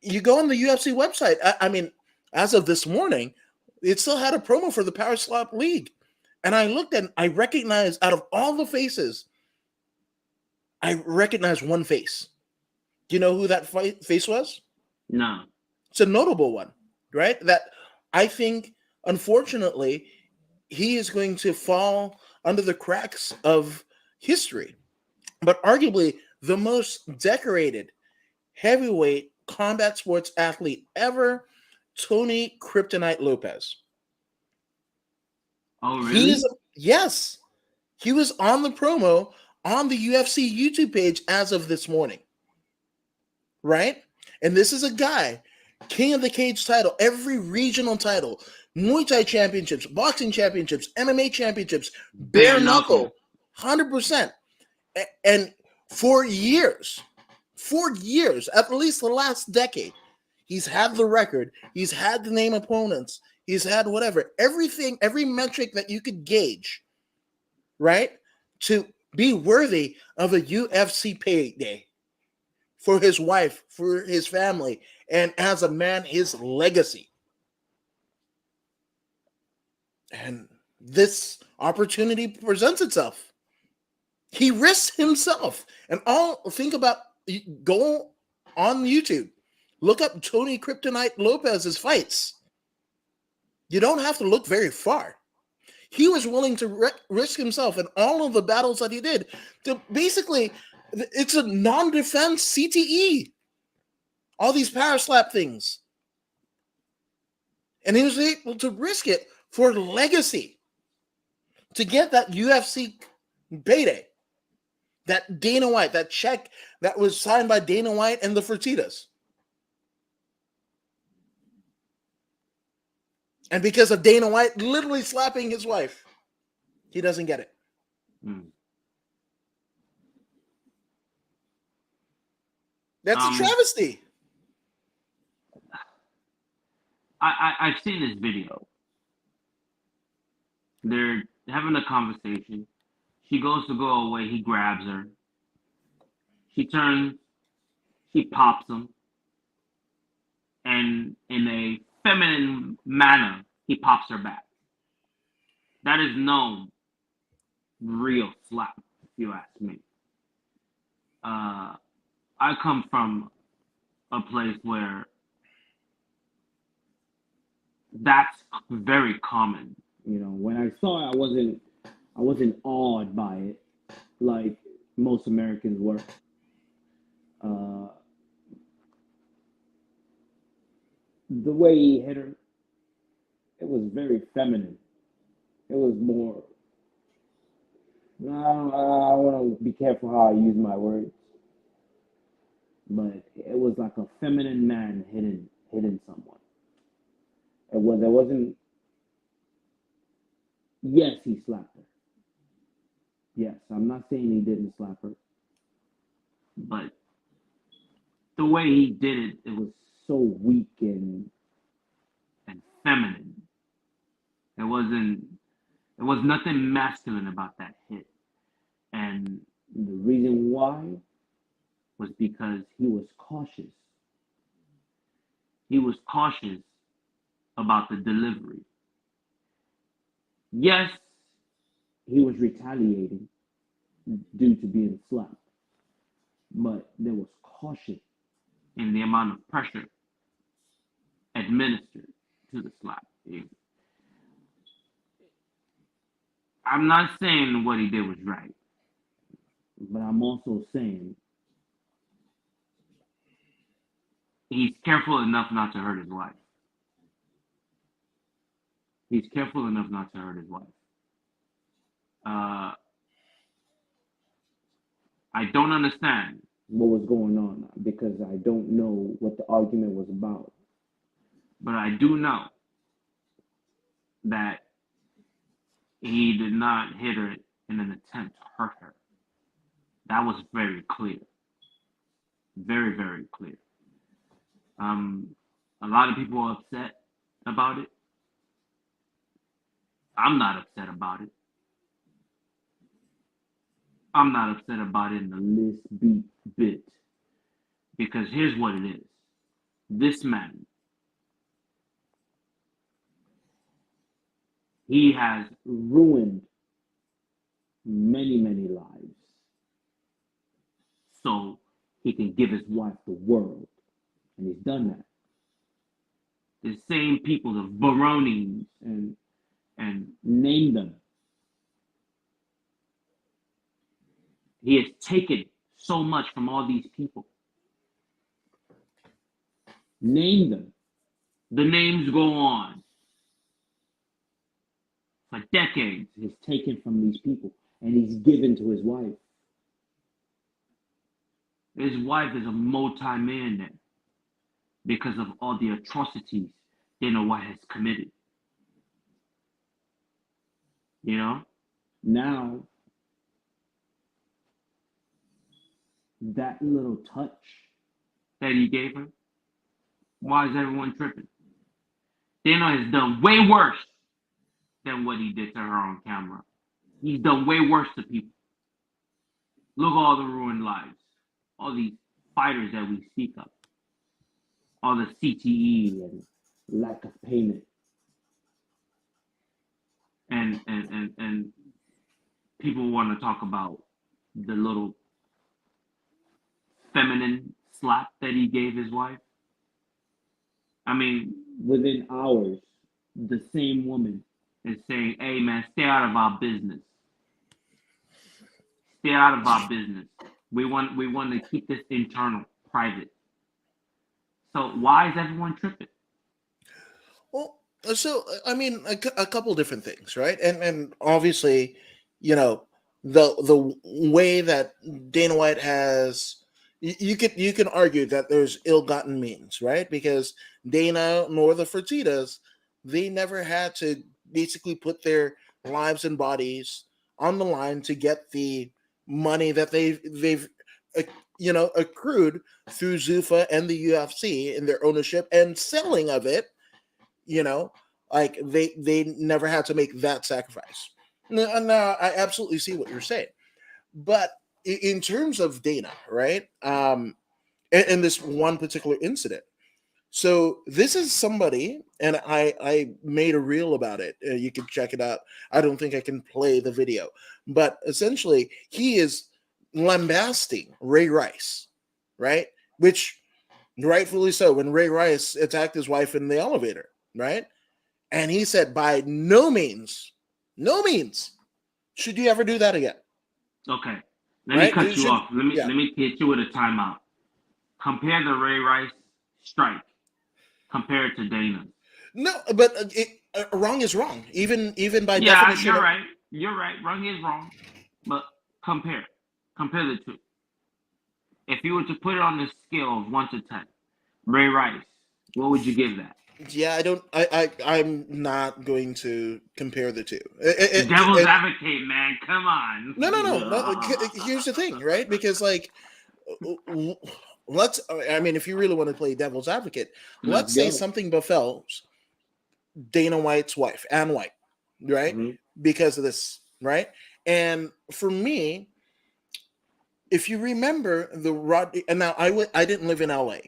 You go on the UFC website. I mean, as of this morning, it still had a promo for the Power Slap League. And I looked and I recognized, out of all the faces, I recognized one face. Do you know who that face was? No. It's a notable one, right? That I think, unfortunately, he is going to fall under the cracks of history. But arguably the most decorated heavyweight combat sports athlete ever, Tony Kryptonite Lopez. Oh, really? Yes. He was on the promo on the UFC YouTube page as of this morning. Right? And this is a guy, King of the Cage title, every regional title, Muay Thai championships, boxing championships, MMA championships, bare knuckle, 100%. And for years, at least the last decade, he's had the record, he's had the name opponents, he's had whatever, everything, every metric that you could gauge, right? To be worthy of a UFC payday for his wife, for his family, and as a man, his legacy. And this opportunity presents itself. He risks himself. And think about, go on YouTube, look up Tony Kryptonite Lopez's fights. You don't have to look very far. He was willing to risk himself in all of the battles that he did to basically, it's a non-defense CTE. All these power slap things. And he was able to risk it for legacy to get that UFC payday. That Dana White, that check that was signed by Dana White and the Fertittas. And because of Dana White literally slapping his wife, he doesn't get it. That's a travesty. I've seen this video. They're having a conversation. She goes to go away. He grabs her. She turns. She pops him. And in a feminine manner, he pops her back. That is no real slap, if you ask me. I come from a place where that's very common. You know, when I saw it, I wasn't awed by it like most Americans were. The way he hit her, it was very feminine. It was more. I want to be careful how I use my words, but it was like a feminine man hitting someone. There wasn't. Yes, he slapped her. Yes, I'm not saying he didn't slap her, but the way he did it, it was so weak and feminine. There was nothing masculine about that hit. And the reason why was because he was cautious. He was cautious about the delivery. Yes, he was retaliating due to being slapped, but there was caution in the amount of pressure administered to the slap. I'm not saying what he did was right, but I'm also saying he's careful enough not to hurt his wife. He's careful enough not to hurt his wife. I don't understand what was going on because I don't know what the argument was about. But I do know that he did not hit her in an attempt to hurt her. That was very clear. Very, very clear. A lot of people are upset about it. I'm not upset about it. I'm not upset about it in the least bit. Because here's what it is. This man, he has ruined many, many lives. So he can give his wife the world. And he's done that. The same people, the Baronis, and name them. He has taken so much from all these people. Name them. The names go on. For decades, he's taken from these people and he's given to his wife. His wife is a multi-millionaire because of all the atrocities Dana White has committed. You know? Now, that little touch that he gave her, why is everyone tripping? Dana has done way worse than what he did to her on camera. He's done way worse to people. Look at all the ruined lives. All these fighters that we speak of. All the CTE and lack of payment. And people want to talk about the little feminine slap that he gave his wife. I mean, within hours, the same woman is saying, hey man, stay out of our business. Stay out of our business. We want to keep this internal, private. So why is everyone tripping? Well, so I mean, a couple different things, right? And obviously, you know, the way that Dana White has, you can argue that there's ill-gotten means, right? Because Dana nor the Fertitas, they never had to basically put their lives and bodies on the line to get the money that they've accrued through Zuffa and the UFC in their ownership and selling of it. You know, like they never had to make that sacrifice. Now I absolutely see what you're saying, but in terms of Dana, right? In this one particular incident. So this is somebody, and I made a reel about it. You can check it out. I don't think I can play the video, but essentially he is lambasting Ray Rice, right? Which rightfully so. When Ray Rice attacked his wife in the elevator, right? And he said, by no means should you ever do that again. Okay. Let me cut you off. Let me hit you with a timeout. Compare the Ray Rice strike. Compare it to Dana's. No, but wrong is wrong. Even by definition. You're right. You're right. Wrong is wrong. But compare the two. If you were to put it on the scale of 1 to 10, Ray Rice, what would you give that? Yeah, I'm not going to compare the two. Devil's advocate, man. Come on. No. Here's the thing, right? Because like, if you really want to play devil's advocate, let's say something befalls Dana White's wife, Ann White, right? Mm-hmm. Because of this, right? And for me, if you remember the Rodney, and now I didn't live in LA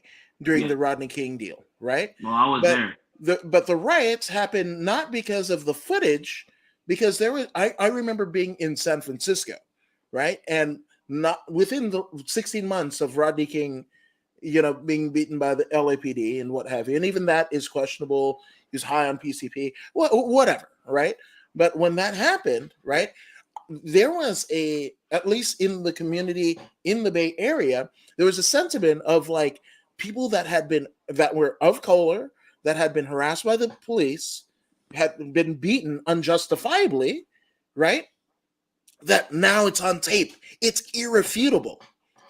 during the Rodney King deal, right? Well, I was there. But the riots happened not because of the footage, because there was I remember being in San Francisco, right? And not within the 16 months of Rodney King, being beaten by the LAPD and what have you, and even that is questionable. He's high on PCP, whatever, right? But when that happened, right, there was at least in the community in the Bay Area, there was a sentiment of like people that were of color, that had been harassed by the police, had been beaten unjustifiably, right? That now it's on tape. It's irrefutable.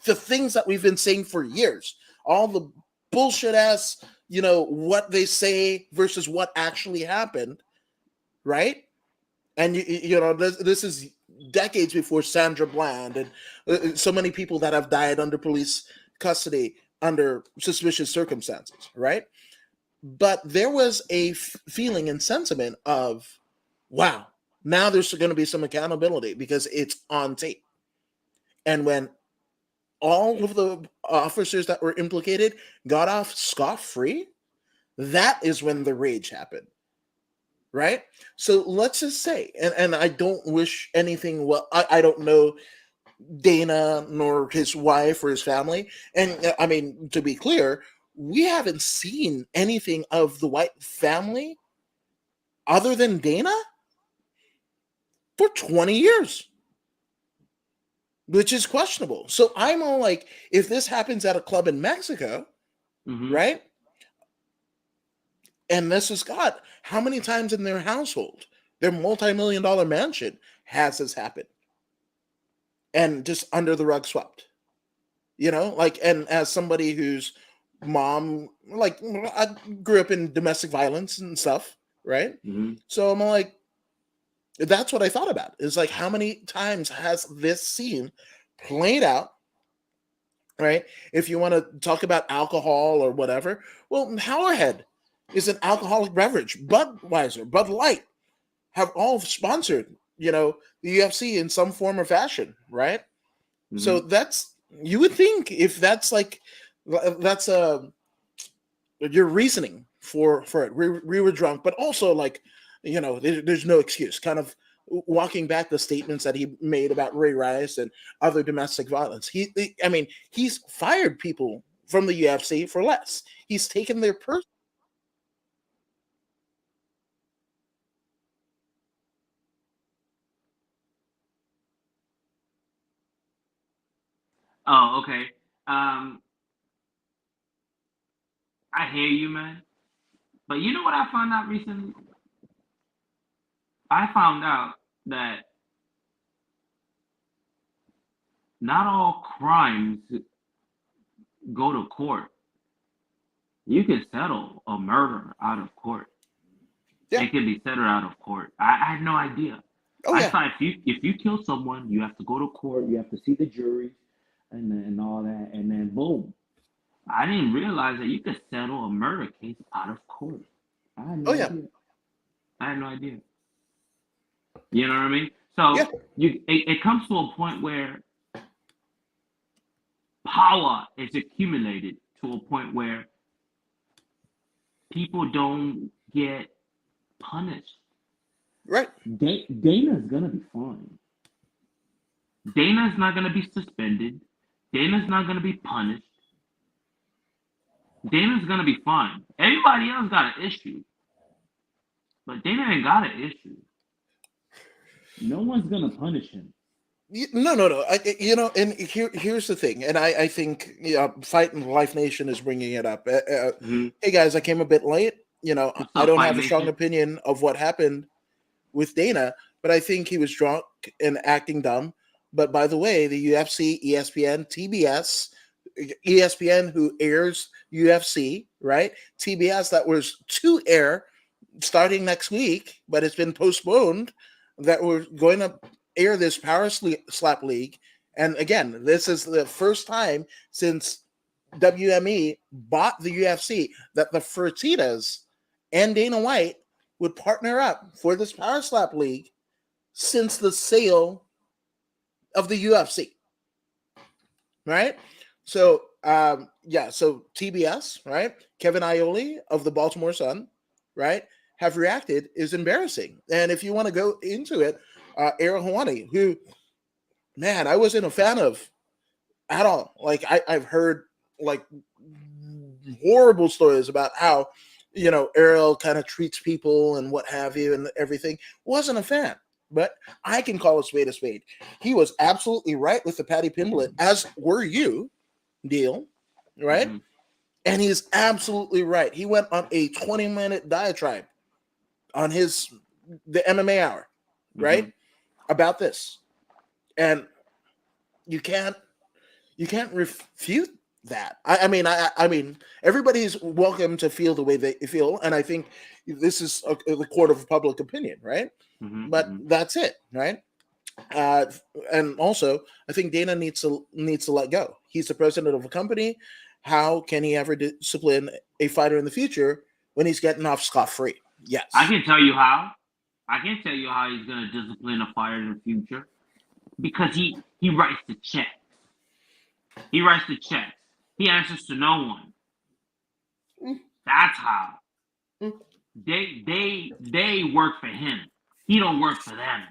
The things that we've been saying for years, all the bullshit ass, what they say versus what actually happened, right? And this is decades before Sandra Bland and so many people that have died under police custody under suspicious circumstances, right? But there was a feeling and sentiment of, wow, now there's going to be some accountability because it's on tape. And when all of the officers that were implicated got off scot-free, that is when the rage happened. Right? So let's just say, and I don't wish anything well, I don't know Dana nor his wife or his family. And I mean, to be clear, we haven't seen anything of the White family other than Dana for 20 years, which is questionable. So I'm all like, if this happens at a club in Mexico, right? And this is God, how many times in their household, their multi-million-dollar mansion, has this happened? And just under the rug swept. You know, like, and as somebody whose mom, like, I grew up in domestic violence and stuff, right? So I'm like, that's what I thought about. Is like, how many times has this scene played out, right? If you want to talk about alcohol or whatever, well, Powerhead is an alcoholic beverage. Budweiser, Bud Light have all sponsored, you know, the UFC in some form or fashion, right? So that's, you would think, if that's like, that's your reasoning for it. We were drunk, but also, like, you know, there's no excuse. Kind of walking back the statements that he made about Ray Rice and other domestic violence. I mean, he's fired people from the UFC for less. He's taken their person. Oh, okay. I hear you, man. But you know what I found out recently? I found out that not all crimes go to court. You can settle a murder out of court. Yeah. It can be settled out of court. I had no idea. Oh, I yeah. thought if you kill someone, you have to go to court, you have to see the jury, and all that, and then boom. I didn't realize that you could settle a murder case out of court. I had no idea. I had no idea. You know what I mean? So Yeah. it comes to a point where power is accumulated to a point where people don't get punished. Right. Dana's gonna be fine. Dana's not gonna be suspended. Dana's not gonna be punished. Dana's gonna be fine. Everybody else got an issue, but Dana ain't got an issue. No one's gonna punish him. No. You know, and here's the thing, and I think, Fight and Life Nation is bringing it up. Hey guys, I came a bit late. You know, I don't have a strong opinion of what happened with Dana, but I think he was drunk and acting dumb. But by the way, the UFC, ESPN, TBS, ESPN, who airs UFC, right? TBS, that was to air starting next week, but it's been postponed, that we're going to air this Power Slap League. And again, this is the first time since WME bought the UFC that the Fertitas and Dana White would partner up for this Power Slap League since the sale of the UFC. Right? So, so TBS, right? Kevin Aioli of the Baltimore Sun, right, have reacted, is embarrassing. And if you want to go into it, Ariel Helwani, who, man, I wasn't a fan of at all. Like, I've heard, like, horrible stories about how, you know, Ariel kind of treats people and what have you and everything. Wasn't a fan. But I can call a spade a spade. He was absolutely right with the Paddy Pimblett, as were you, deal, right? And he's absolutely right. He went on a 20-minute diatribe on the MMA Hour, right, about this, and you can't refute that. I mean, everybody's welcome to feel the way they feel, and I think this is the court of public opinion, right? But that's it, right? And also, I think Dana needs to let go. He's the president of a company. How can he ever discipline a fighter in the future when he's getting off scot-free? Yes, I can tell you how. I can tell you how he's going to discipline a fighter in the future, because he writes the check. He writes the checks. He answers to no one. That's how. They work for him. He don't work for them.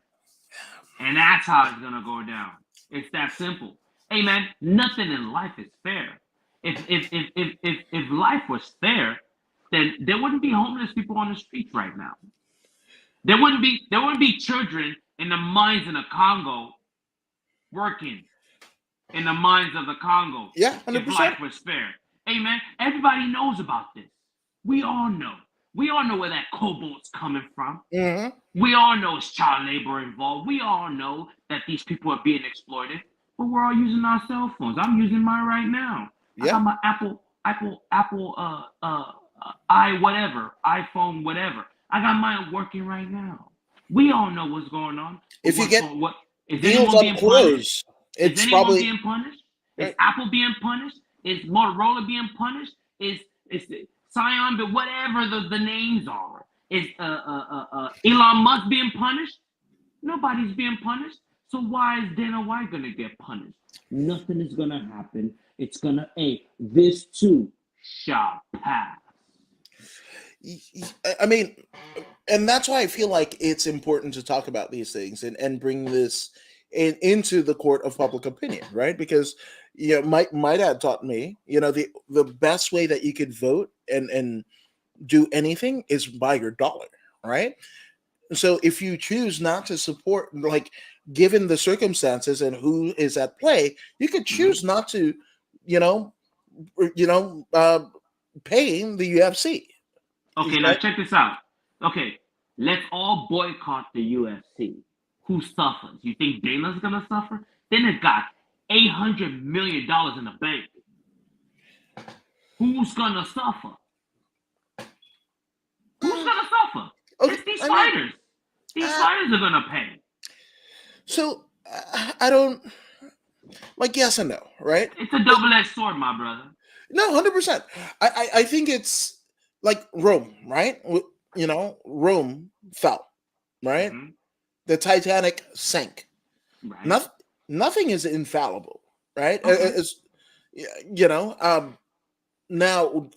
And that's how it's gonna go down. It's that simple. Hey man, nothing in life is fair. If life was fair, then there wouldn't be homeless people on the streets right now. There wouldn't be children in the mines in the Congo working in the mines of the Congo. Yeah, 100%. If life was fair. Hey man, everybody knows about this. We all know. We all know where that cobalt's coming from. Mm-hmm. We all know it's child labor involved. We all know that these people are being exploited. But we're all using our cell phones. I'm using mine right now. Yeah. I got my Apple iPhone whatever. I got mine working right now. We all know what's going on. If you get is deals anyone being up close, punished? it's Is anyone probably being punished? right. Is Apple being punished? Is Motorola being punished? Is Scion, but whatever the names are. Is Elon Musk being punished? Nobody's being punished. So why is Dana White gonna get punished? Nothing is gonna happen. It's gonna this too shall pass. I mean, and that's why I feel like it's important to talk about these things and bring this into the court of public opinion, right? Because my dad taught me, the best way that you could vote and do anything is by your dollar, right? So if you choose not to support, like, given the circumstances and who is at play, you could choose not to, paying the UFC. Okay, now check this out. Okay, let's all boycott the UFC. Who suffers? You think Dana's gonna suffer? Dana's got $800 million in the bank. Who's gonna suffer? Who's gonna suffer? Okay, It's these fighters. These fighters are gonna pay. So I don't yes and no, right? It's a double-edged sword, my brother. No, 100%. I think it's like Rome, right? Rome fell, right? Mm-hmm. The Titanic sank. Right. Nothing is infallible, right? Okay. Now,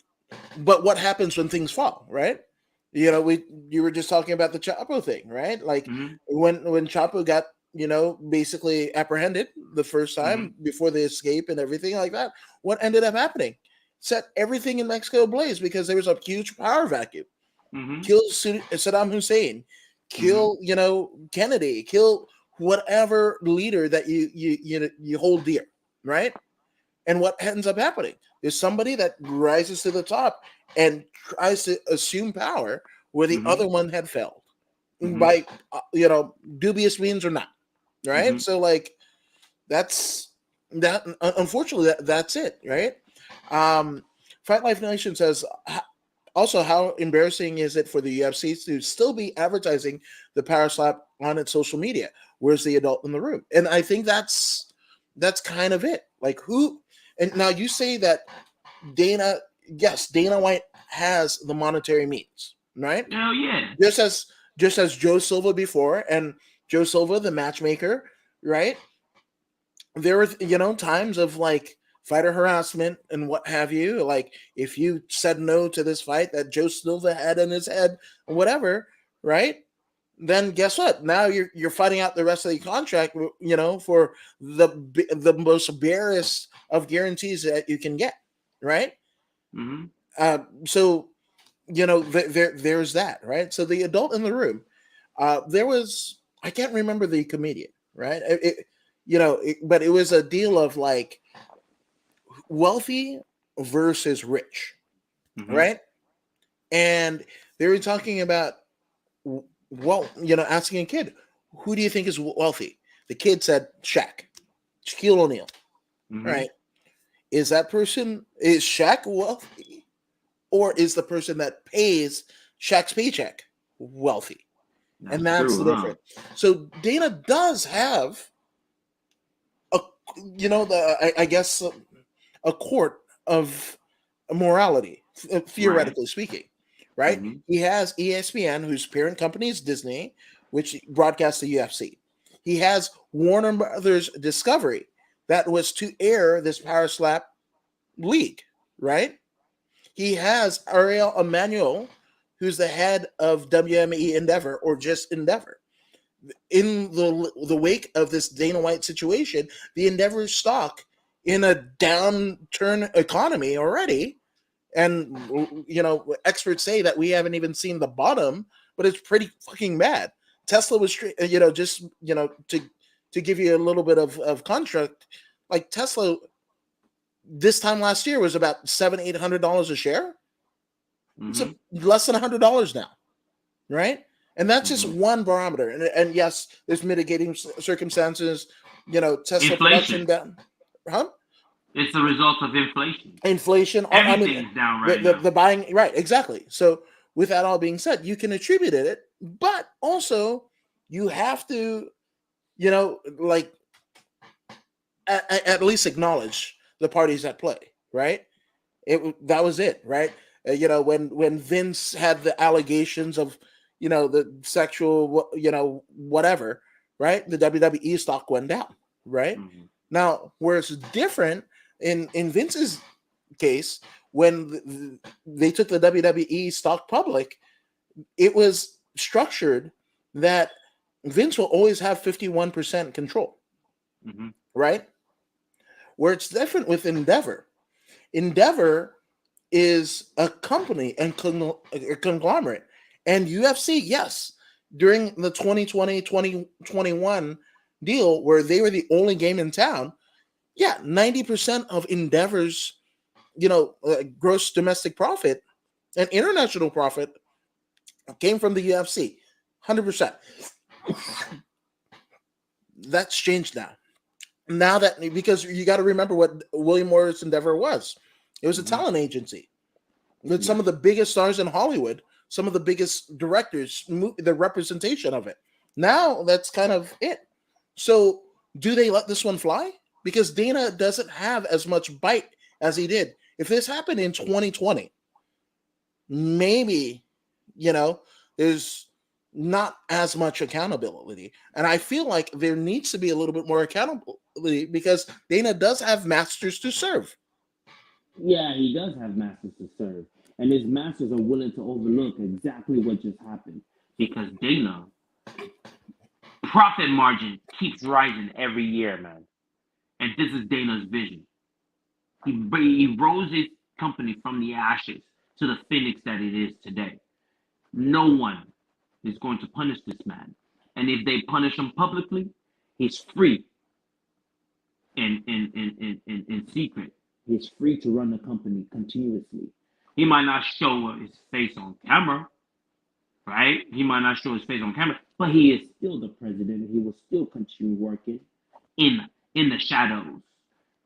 but what happens when things fall, right? You were just talking about the Chapo thing, right? Like when Chapo got basically apprehended the first time before the escape and everything like that, what ended up happening? Set everything in Mexico ablaze because there was a huge power vacuum. Kill Saddam Hussein, kill Kennedy, kill whatever leader that you hold dear, right? And what ends up happening is somebody that rises to the top and tries to assume power where the other one had failed by dubious means or not, right? So like that's that. Unfortunately, that's it, right? Fight Life Nation says also, how embarrassing is it for the UFC to still be advertising the power slap on its social media? Where's the adult in the room? And I think that's kind of it. Like who? And now you say that Dana White has the monetary means, right? Oh yeah. Just as Joe Silva before, and Joe Silva, the matchmaker, right? There were times of like fighter harassment and what have you. Like if you said no to this fight that Joe Silva had in his head, whatever, right? Then guess what? Now you're fighting out the rest of the contract, for the most barest of guarantees that you can get, right? So there's that, right? So the adult in the room, there was, I can't remember the comedian, right? But it was a deal of like wealthy versus rich, right? And they were talking about, asking a kid, who do you think is wealthy? The kid said Shaq, Shaquille O'Neal, right? Is Shaq wealthy, or is the person that pays Shaq's paycheck wealthy? That's the difference. So Dana does have a court of morality, theoretically speaking, right? He has ESPN, whose parent company is Disney, which broadcasts the UFC. He has Warner Brothers Discovery, that was to air this Power Slap league, right? He has Ariel Emanuel, who's the head of WME Endeavor, or just Endeavor. In the wake of this Dana White situation, the Endeavor stock in a downturn economy already, and experts say that we haven't even seen the bottom, but it's pretty fucking bad. Tesla was, just to give you a little bit of construct, like Tesla this time last year was about $700-800 a share. It's less than $100 now, right? And that's just one barometer. And yes, there's mitigating circumstances. Tesla production down. Huh? It's the result of inflation. Everything's down right now. The buying, right? Exactly. So with that all being said, you can attribute it, but also you have to, at least acknowledge the parties at play, right? That was it, right? When Vince had the allegations of, the sexual, whatever, right? The WWE stock went down, right? Now, where it's different in Vince's case, when they took the WWE stock public, it was structured that Vince will always have 51% control, right? Where it's different with Endeavor. Endeavor is a company and a conglomerate. And UFC, yes, during the 2020-2021 deal where they were the only game in town, 90% of Endeavor's, gross domestic profit and international profit came from the UFC, 100%. That's changed now. Now that, because you got to remember what William Morris Endeavor was. It was a talent agency with some of the biggest stars in Hollywood, some of the biggest directors, the representation of it. Now that's kind of it. So do they let this one fly? Because Dana doesn't have as much bite as he did. If this happened in 2020, maybe, there's not as much accountability. And I feel like there needs to be a little bit more accountability because Dana does have masters to serve. Yeah, he does have masters to serve. And his masters are willing to overlook exactly what just happened. Because Dana, profit margin keeps rising every year, man. And this is Dana's vision. He rose his company from the ashes to the phoenix that it is today. No one is going to punish this man. And if they punish him publicly, he's free in secret. He's free to run the company continuously. He might not show his face on camera, right? He might not show his face on camera, but he is still the president. He will still continue working in the shadows.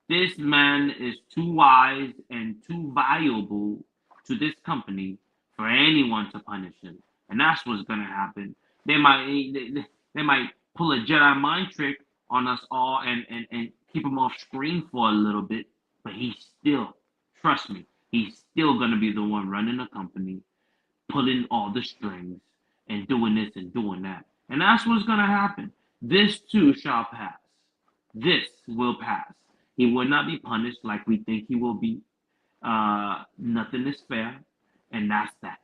This man is too wise and too valuable to this company for anyone to punish him. And that's what's gonna happen. They might pull a Jedi mind trick on us all and keep him off screen for a little bit, but he's still, trust me, he's still gonna be the one running the company, pulling all the strings and doing this and doing that. And that's what's gonna happen. This too shall pass. This will pass. He will not be punished like we think he will be. Nothing is fair, and that's that.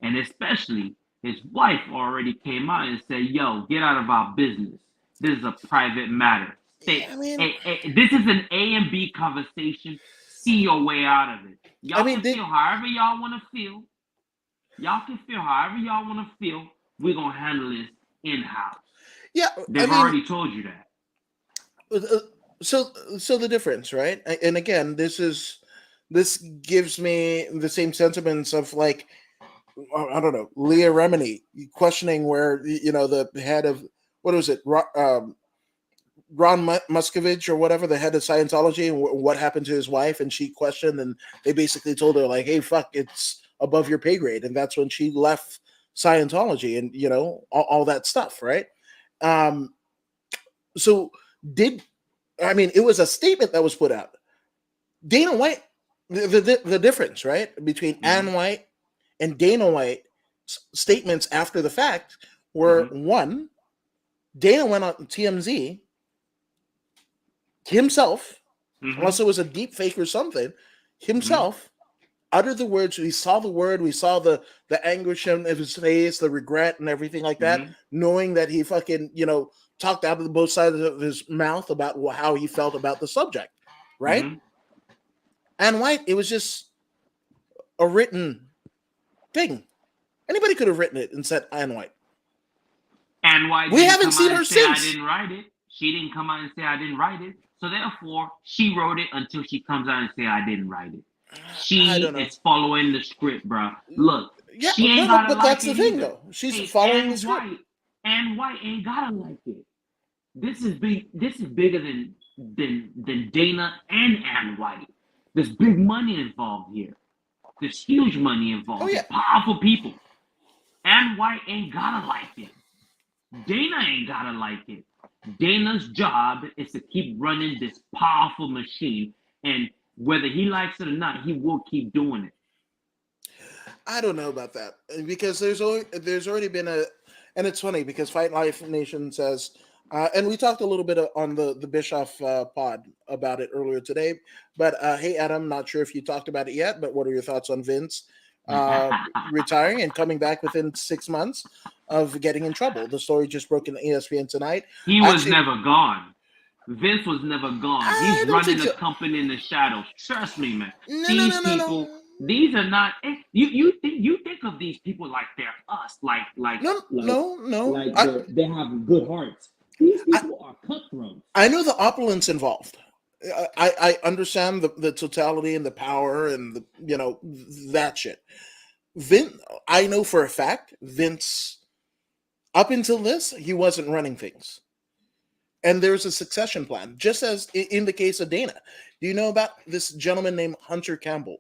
And especially his wife already came out and said, "Yo, get out of our business. This is a private matter. This is an A and B conversation. See your way out of it. Y'all can feel however y'all want to feel. Y'all can feel however y'all want to feel. We're gonna handle this in-house." Yeah, they've already told you that. So the difference, right? And again, this gives me the same sentiments of, like, I don't know, Leah Remini questioning where, the head of, what was it, Ron Muscovich or whatever, the head of Scientology, and what happened to his wife, and she questioned, and they basically told her, like, hey, fuck, it's above your pay grade, and that's when she left Scientology, and all that stuff, right? So it was a statement that was put out. Dana White, the difference, right, between Ann White and Dana White's statements after the fact were, one, Dana went on TMZ himself, Mhm. unless it was a deep fake or something, himself uttered the words. We saw the word. We saw the anguish in his face, the regret, and everything like that. Mhm. Knowing that he fucking talked out of both sides of his mouth about how he felt about the subject, right? Mhm. And White, it was just a written thing. Anybody could have written it and said Anne White. And White We didn't haven't come out seen and her say I since. didn't write it. She didn't come out and say I didn't write it. So therefore, she wrote it until she comes out and say I didn't write it. I She don't know. is following the script, bro. Look, Yeah, she ain't no, gotta but like that's the it thing, either. though. She's Hey, following the script. Ann White ain't gotta like it. This is big. This is bigger than Dana and Ann White. There's big money involved here. There's huge money involved. Oh yeah, There's powerful people. Ann White ain't gotta like it. Dana ain't gotta like it. Dana's job is to keep running this powerful machine, and whether he likes it or not, he will keep doing it. I don't know about that because there's already been and it's funny because Fight Life Nation says, and we talked a little bit on the Bischoff pod about it earlier today. But hey, Adam, not sure if you talked about it yet, but what are your thoughts on Vince retiring and coming back within 6 months of getting in trouble? The story just broke in ESPN tonight. He was Actually, never gone. Vince was never gone. He's I don't running think the so. company in the shadows. Trust me, man. No, no, These no, no, people, no. these are not. You think of these people like they're us, No, no, no. like they have good hearts. These people are cutthroats. I know the opulence involved. I understand the totality and the power and that shit. Vince, I know for a fact, Vince, up until this, he wasn't running things. And there's a succession plan, just as in the case of Dana. Do you know about this gentleman named Hunter Campbell?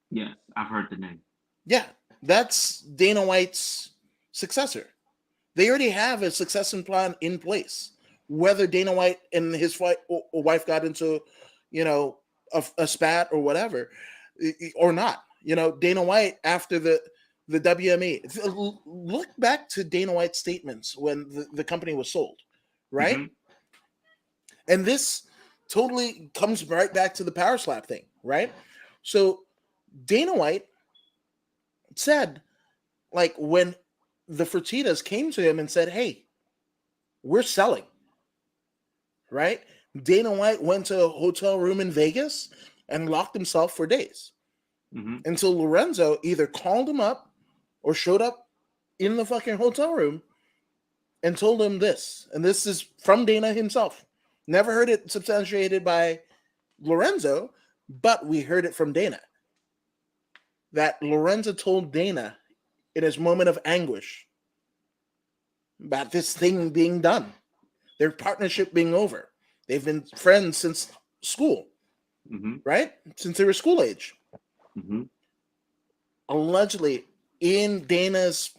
Yes, I've heard the name. Yeah, that's Dana White's successor. They already have a succession plan in place. Whether Dana White and his wife got into, a spat or whatever, or not, Dana White after the WME. Look back to Dana White's statements when the company was sold, right? Mm-hmm. And this totally comes right back to the power slap thing, right? So Dana White said, like, when the Fertittas came to him and said, "Hey, we're selling," right? Dana White went to a hotel room in Vegas and locked himself for days until Lorenzo either called him up or showed up in the fucking hotel room and told him this. And this is from Dana himself. Never heard it substantiated by Lorenzo, but we heard it from Dana. That Lorenzo told Dana in his moment of anguish about this thing being done, their partnership being over. They've been friends since school, right? Since they were school age. Allegedly, in Dana's,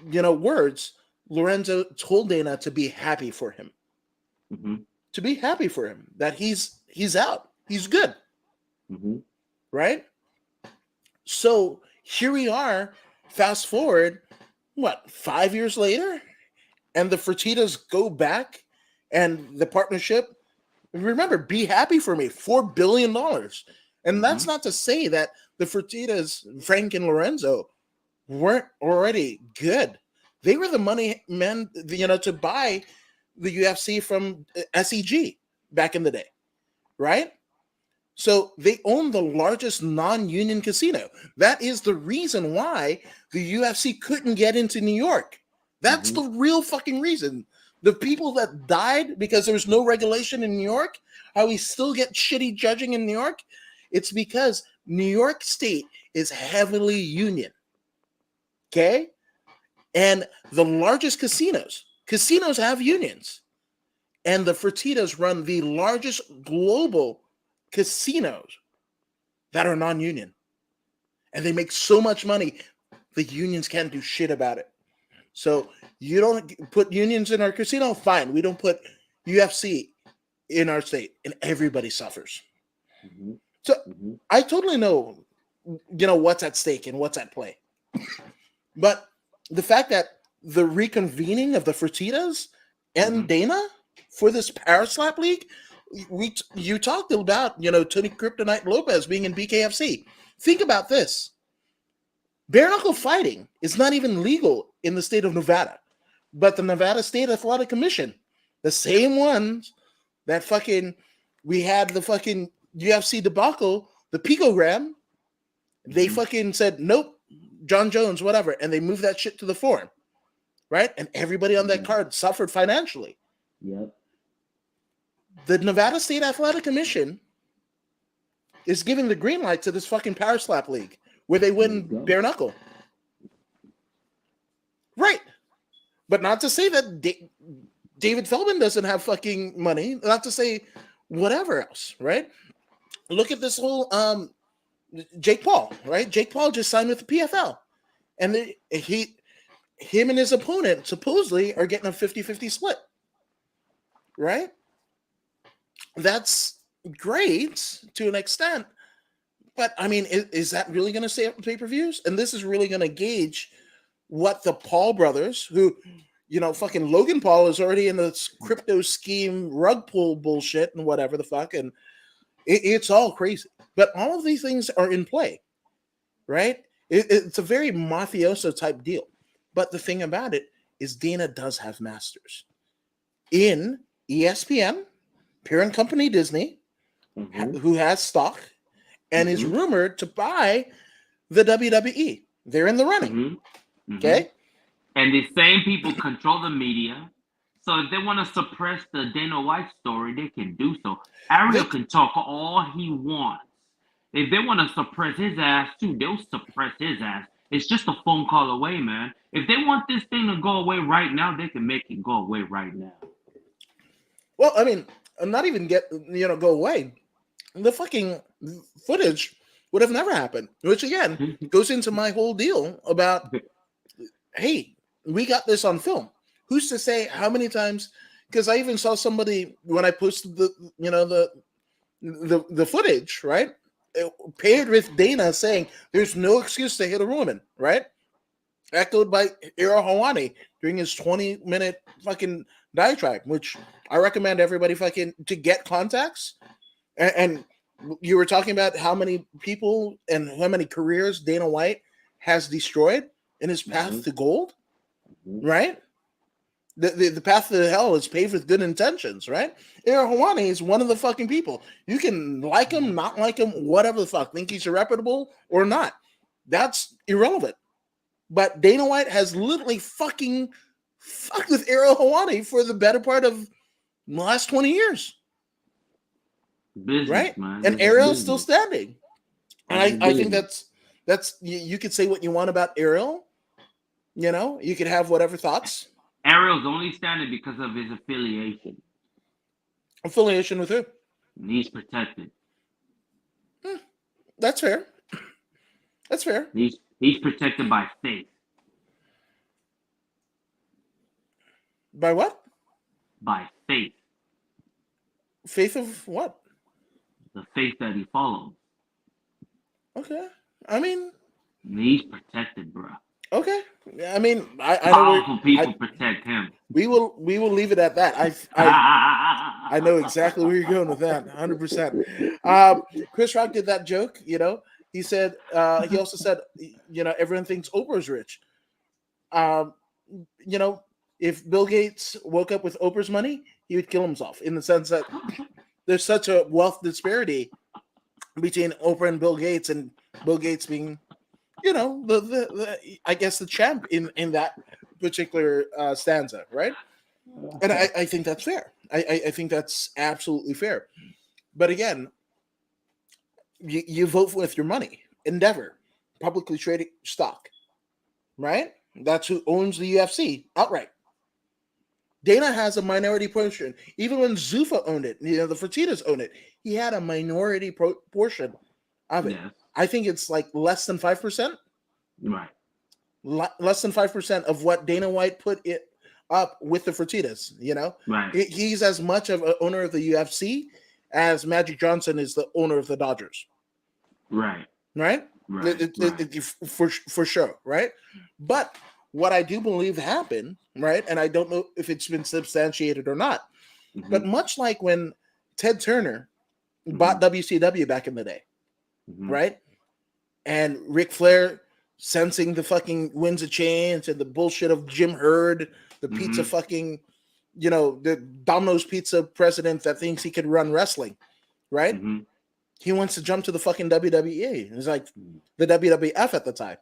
words, Lorenzo told Dana to be happy for him. To be happy for him. That he's out. He's good. Right? So here we are, fast forward, 5 years later? And the Fertittas go back and the partnership, remember, be happy for me, $4 billion. And that's not to say that the Fertittas, Frank and Lorenzo, weren't already good. They were the money men, to buy the UFC from SEG back in the day, right? So they own the largest non-union casino. That is the reason why the UFC couldn't get into New York. That's the real fucking reason. The people that died because there was no regulation in New York, how we still get shitty judging in New York, it's because New York State is heavily union. Okay? And the largest casinos have unions. And the Fertittas run the largest global casinos that are non-union. And they make so much money, the unions can't do shit about it. So you don't put unions in our casino? Fine. We don't put UFC in our state, and everybody suffers. So I totally know, what's at stake and what's at play. But the fact that the reconvening of the Fertittas and Dana for this Power Slap League, you talked about, Tony Kryptonite Lopez being in BKFC. Think about this. Bare knuckle fighting is not even legal in the state of Nevada, but the Nevada State Athletic Commission, the same ones that we had the fucking UFC debacle, the picogram, they fucking said, nope, John Jones, whatever, and they moved that shit to the forum, right? And everybody on that card suffered financially. Yep. The Nevada State Athletic Commission is giving the green light to this fucking Power Slap League where they win bare knuckle. Right. But not to say that David Feldman doesn't have fucking money, not to say whatever else, right? Look at this whole Jake Paul, right? Jake Paul just signed with the PFL. And him and his opponent supposedly are getting a 50-50 split. Right? That's great to an extent. But, I mean, is that really going to stay up with pay-per-views? And this is really going to gauge what the Paul brothers, who, fucking Logan Paul is already in the crypto scheme, rug pull bullshit and whatever the fuck. And it's all crazy. But all of these things are in play, right? It's a very mafioso type deal. But the thing about it is Dana does have masters. In ESPN, parent company Disney, who has stock, and is rumored to buy the WWE. They're in the running. Okay? And the same people control the media. So if they want to suppress the Dana White story, they can do so. Ariel can talk all he wants. If they want to suppress his ass too, they'll suppress his ass. It's just a phone call away, man. If they want this thing to go away right now, they can make it go away right now. Well, I mean, not even go away. The fucking footage would have never happened, which again goes into my whole deal about, hey, we got this on film. Who's to say how many times? Because I even saw somebody when I posted the footage, right? Paired with Dana saying there's no excuse to hit a woman, right? Echoed by Ariel Helwani during his 20-minute fucking diatribe, which I recommend everybody fucking to get contacts. And you were talking about how many people and how many careers Dana White has destroyed in his path to gold, right? The path to hell is paved with good intentions, right? Ariel Helwani is one of the fucking people. You can like him, not like him, whatever the fuck, think he's irreparable or not. That's irrelevant. But Dana White has literally fucked with Ariel Helwani for the better part of the last 20 years. Business, right? Man. And Ariel's still standing. And I think that's you could say what you want about Ariel. You could have whatever thoughts. Ariel's only standing because of his affiliation. Affiliation with who? And he's protected. That's fair. That's fair. He's protected by faith. By what? By faith. Faith of what? The faith that he follows. Okay. I mean, he's protected, bro. Okay. I mean, I know powerful people protect him. We will leave it at that. I know exactly where you're going with that. 100%. Chris Rock did that joke. He said. He also said, everyone thinks Oprah's rich. If Bill Gates woke up with Oprah's money, he would kill himself. In the sense that there's such a wealth disparity between Oprah and Bill Gates being, I guess the champ in that particular stanza, right? And I think that's fair. I think that's absolutely fair. But again, you vote with your money. Endeavor, publicly traded stock, right? That's who owns the UFC outright. Dana has a minority portion. Even when Zuffa owned it, the Fertittas owned it, he had a minority portion of it. Yes. I think it's like less than 5%. Right. Less than 5% of what Dana White put it up with the Fertittas, Right. He's as much of an owner of the UFC as Magic Johnson is the owner of the Dodgers. Right. Right? For sure, right? But what I do believe happened, right, and I don't know if it's been substantiated or not, But much like when Ted Turner bought WCW back in the day, right? And Ric Flair sensing the fucking winds of change and the bullshit of Jim Herd, the pizza fucking, the Domino's Pizza president that thinks he could run wrestling, right? He wants to jump to the fucking WWE. It was like the WWF at the time.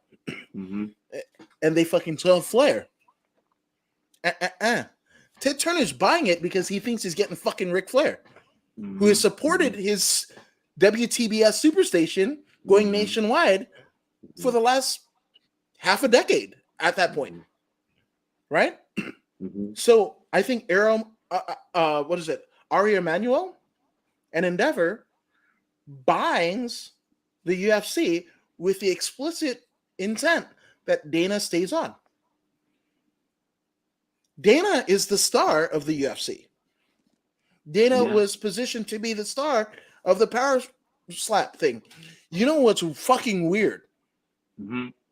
And they fucking tell Flair. Ted Turner's buying it because he thinks he's getting fucking Ric Flair, who has supported his WTBS Superstation going nationwide for the last half a decade at that point, right? So I think Ari Emanuel and Endeavor buys the UFC with the explicit intent that Dana stays on. Dana is the star of the UFC. Dana was positioned to be the star of the power slap thing. You know what's fucking weird?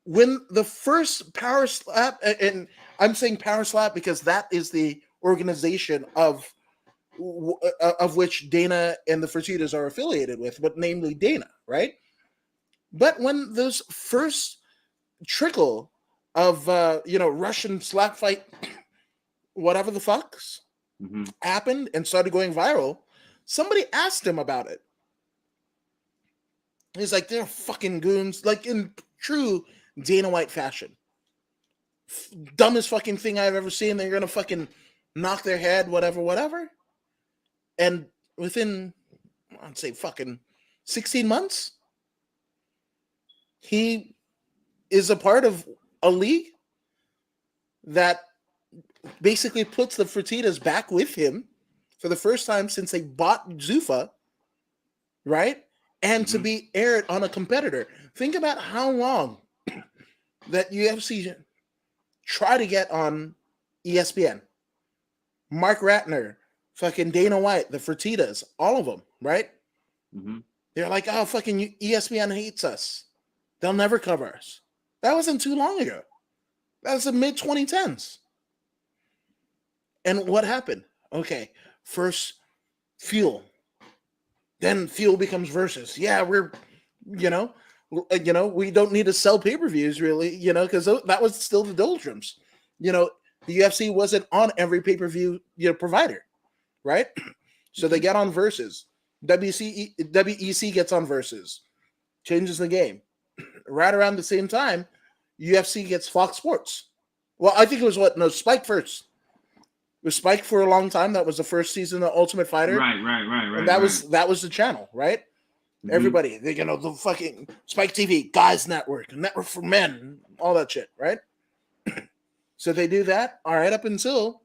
When the first power slap, and I'm saying power slap because that is the organization of which Dana and the Fertittas are affiliated with, but namely Dana, right? But when those first trickle of Russian slap fight, whatever the fucks happened and started going viral, somebody asked him about it. He's like, they're fucking goons, like in true Dana White fashion. Dumbest fucking thing I've ever seen. They're gonna fucking knock their head, whatever. And within, I'd say, fucking 16 months, he is a part of a league that basically puts the Fertittas back with him for the first time since they bought Zuffa, right? And to be aired on a competitor. Think about how long that UFC try to get on ESPN. Mark Ratner, fucking Dana White, the Fertittas, all of them, right? They're like, oh, fucking ESPN hates us. They'll never cover us. That wasn't too long ago. That was the mid-2010s. And what happened? Okay, first Fuel. Then Fuel becomes Versus. Yeah, we're, we don't need to sell pay-per-views really, because that was still the doldrums. The UFC wasn't on every pay-per-view provider, right? So they get on Versus. WEC gets on Versus. Changes the game. Right around the same time, UFC gets Fox Sports. Well, I think it was Spike first. It was Spike for a long time. That was the first season of Ultimate Fighter. Right. And that was the channel, right? Everybody, the fucking Spike TV, Guys Network, Network for Men, all that shit, right? So they do that, all right, up until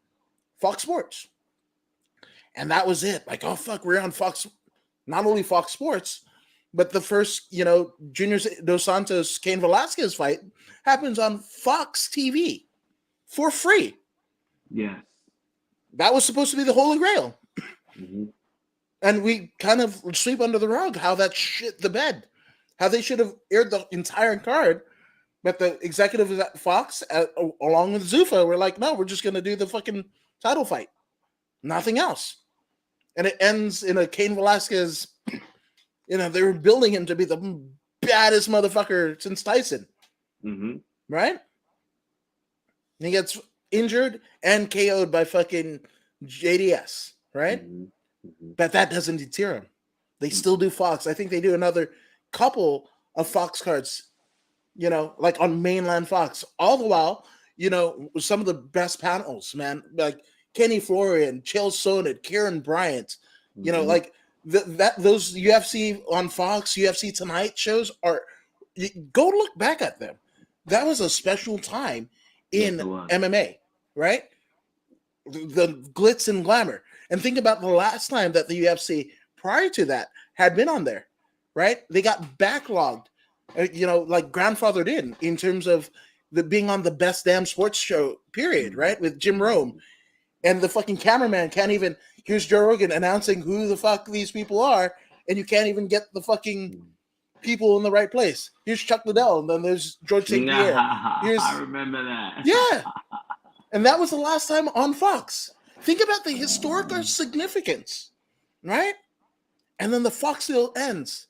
Fox Sports. And that was it. Like, oh, fuck, we're on Fox, not only Fox Sports, but the first, Junior Dos Santos, Cain Velasquez fight happens on Fox TV for free. Yes. That was supposed to be the Holy Grail. And we kind of sweep under the rug how that shit the bed. How they should have aired the entire card, but the executives at Fox, along with Zuffa, were like, no, we're just going to do the fucking title fight. Nothing else. And it ends in a Cain Velasquez, they were building him to be the baddest motherfucker since Tyson. Right? And he gets injured and KO'd by fucking JDS, right? But that doesn't deter him. They still do Fox. I think they do another couple of Fox cards, like on mainland Fox. All the while, some of the best panels, man, like Kenny Florian, Chael Sonnen, Kieran Bryant, like those UFC on Fox, UFC Tonight shows are, go look back at them. That was a special time in MMA, right? The glitz and glamour. And think about the last time that the UFC prior to that had been on there, right? They got backlogged, like grandfathered in terms of the being on the best damn sports show, period, right? With Jim Rome. And the fucking cameraman can't even, here's Joe Rogan announcing who the fuck these people are, and you can't even get the fucking people in the right place. Here's Chuck Liddell, and then there's George St. Pierre. I remember that. Yeah. And that was the last time on Fox. Think about the historical significance, right? And then the Fox deal ends,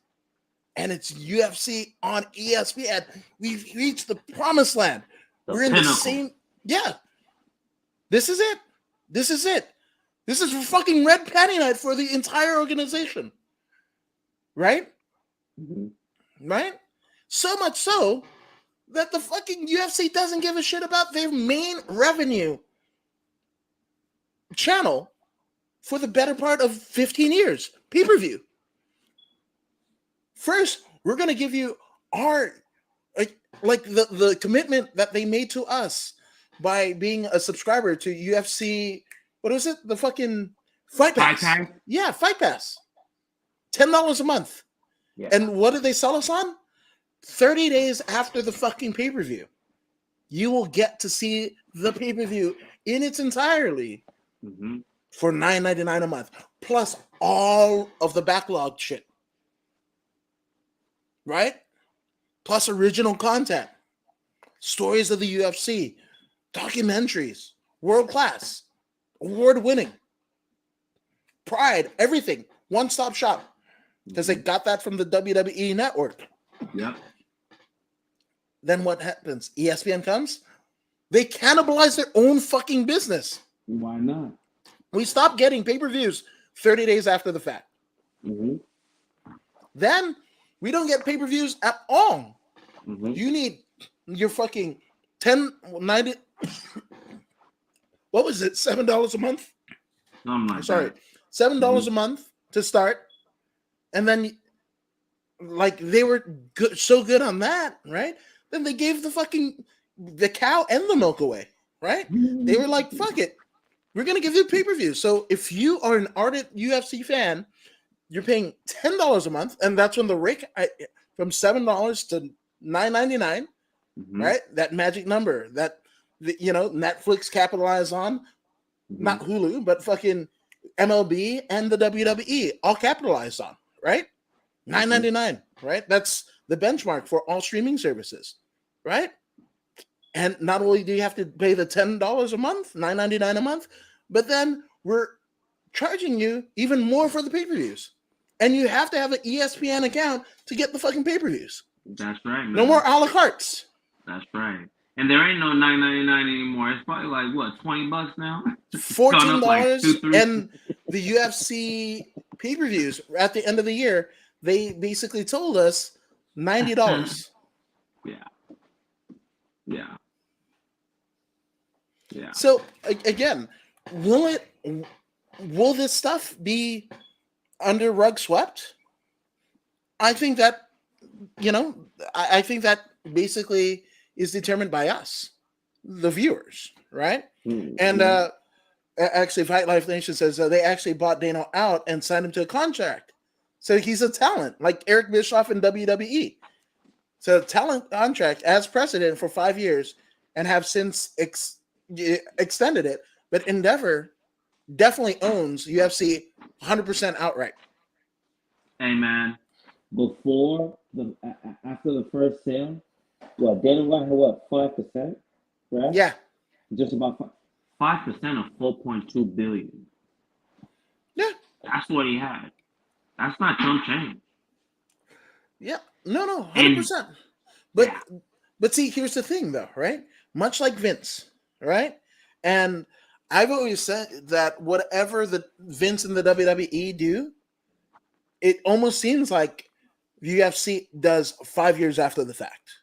and it's UFC on ESPN. We've reached the promised land. We're in pinnacle. the same. Yeah. This is it. This is it. This is fucking red panty night for the entire organization. Right? Mm-hmm. Right? So much so that the fucking UFC doesn't give a shit about their main revenue channel for the better part of 15 years. Pay-per-view. First, we're going to give you our, like the commitment that they made to us by being a subscriber to UFC, what is it? The fucking Fight Pass. Yeah, Fight Pass. $10 a month. Yeah. And what did they sell us on? 30 days after the fucking pay-per-view. You will get to see the pay-per-view in its entirety for $9.99 a month, plus all of the backlog shit. Right? Plus original content, stories of the UFC, documentaries, world class, award winning, pride, everything, one stop shop, because they got that from the WWE network. Yeah. Then what happens? ESPN comes, they cannibalize their own fucking business. Why not? We stop getting pay-per-views 30 days after the fact. Mm-hmm. Then we don't get pay-per-views at all. Mm-hmm. You need your fucking $10.90. What was it? $7 a month? Sorry, $7 a month to start, and then like they were good, so good on that, right? Then they gave the cow and the milk away, right? They were like, "Fuck it, we're gonna give you pay-per-view." So if you are an ardent UFC fan, you're paying $10 a month, and that's when the rate from $7 to $9.99, right? That magic number that Netflix capitalized on, not Hulu, but fucking MLB and the WWE all capitalized on, right? $9.99, right? That's the benchmark for all streaming services, right? And not only do you have to pay the $10 a month, $9.99 a month, but then we're charging you even more for the pay-per-views. And you have to have an ESPN account to get the fucking pay-per-views. That's right, man. No more a la cartes. That's right. And there ain't no $9.99 anymore. It's probably like, what, $20 now? $14. Like and the UFC pay-per-views at the end of the year, they basically told us $90. Yeah. So again, will this stuff be under rug swept? I think that, I think that basically is determined by us, the viewers, right? Mm-hmm. And actually, Fight Life Nation says they actually bought Dana out and signed him to a contract. So he's a talent, like Eric Bischoff in WWE. So talent contract as president for 5 years and have since extended it. But Endeavor definitely owns UFC 100% outright. Hey, man, after the first sale, Dana White had 5%, right? Yeah. Just about 5% of $4.2 billion. Yeah. That's what he had. That's not chump change. Yeah. No, 100%. But see, here's the thing though, right? Much like Vince, right? And I've always said that whatever the Vince and the WWE do, it almost seems like the UFC does 5 years after the fact.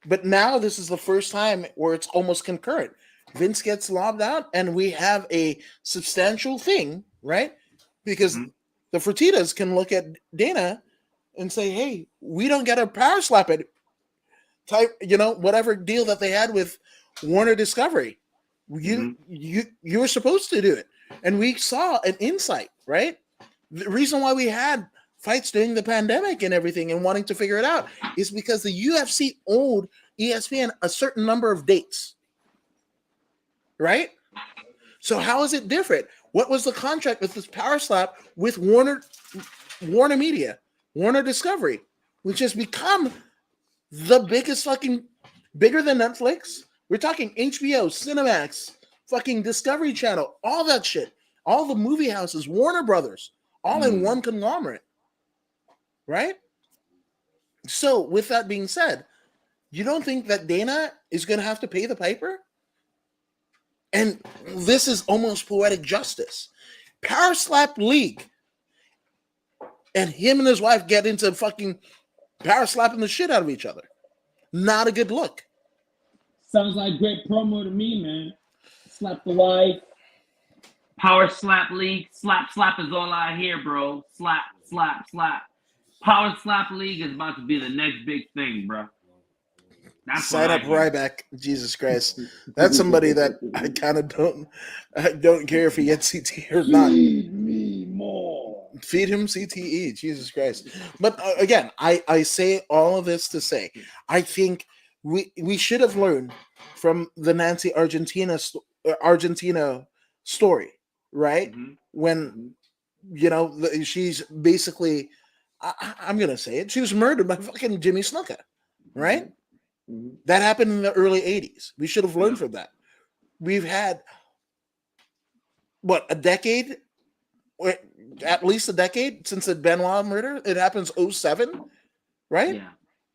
But now this is the first time where it's almost concurrent. Vince gets lobbed out and we have a substantial thing, right? Because the Fertittas can look at Dana and say, hey, we don't get a power slap it type, whatever deal that they had with Warner Discovery. You were supposed to do it. And we saw an insight, right? The reason why we had fights during the pandemic and everything and wanting to figure it out is because the UFC owed ESPN a certain number of dates, right? So how is it different? What was the contract with this power slap with Warner Media, Warner Discovery, which has become the biggest bigger than Netflix? We're talking HBO, Cinemax, fucking Discovery Channel, all that shit, all the movie houses, Warner Brothers, all in one conglomerate, right? So, with that being said, you don't think that Dana is going to have to pay the piper? And this is almost poetic justice. Power slap league, and him and his wife get into fucking power slapping the shit out of each other. Not a good look. Sounds like great promo to me, man. Slap the wife. Power slap league. Slap is all I hear, bro. Slap. Power slap league is about to be the next big thing, bro. That's sign up Ryback. Jesus Christ, that's somebody that I kind of don't care if he gets CTE or not. Feed me more. Feed him CTE. Jesus Christ. But again, I say all of this to say, I think we should have learned from the Nancy Argentina story, right? Mm-hmm. When she's basically, I'm gonna say it, she was murdered by fucking Jimmy Snuka, right? Mm-hmm. That happened in the early 80s. We should have learned from that. We've had, a decade? At least a decade since the Benoit murder. It happens 2007, right? Yeah.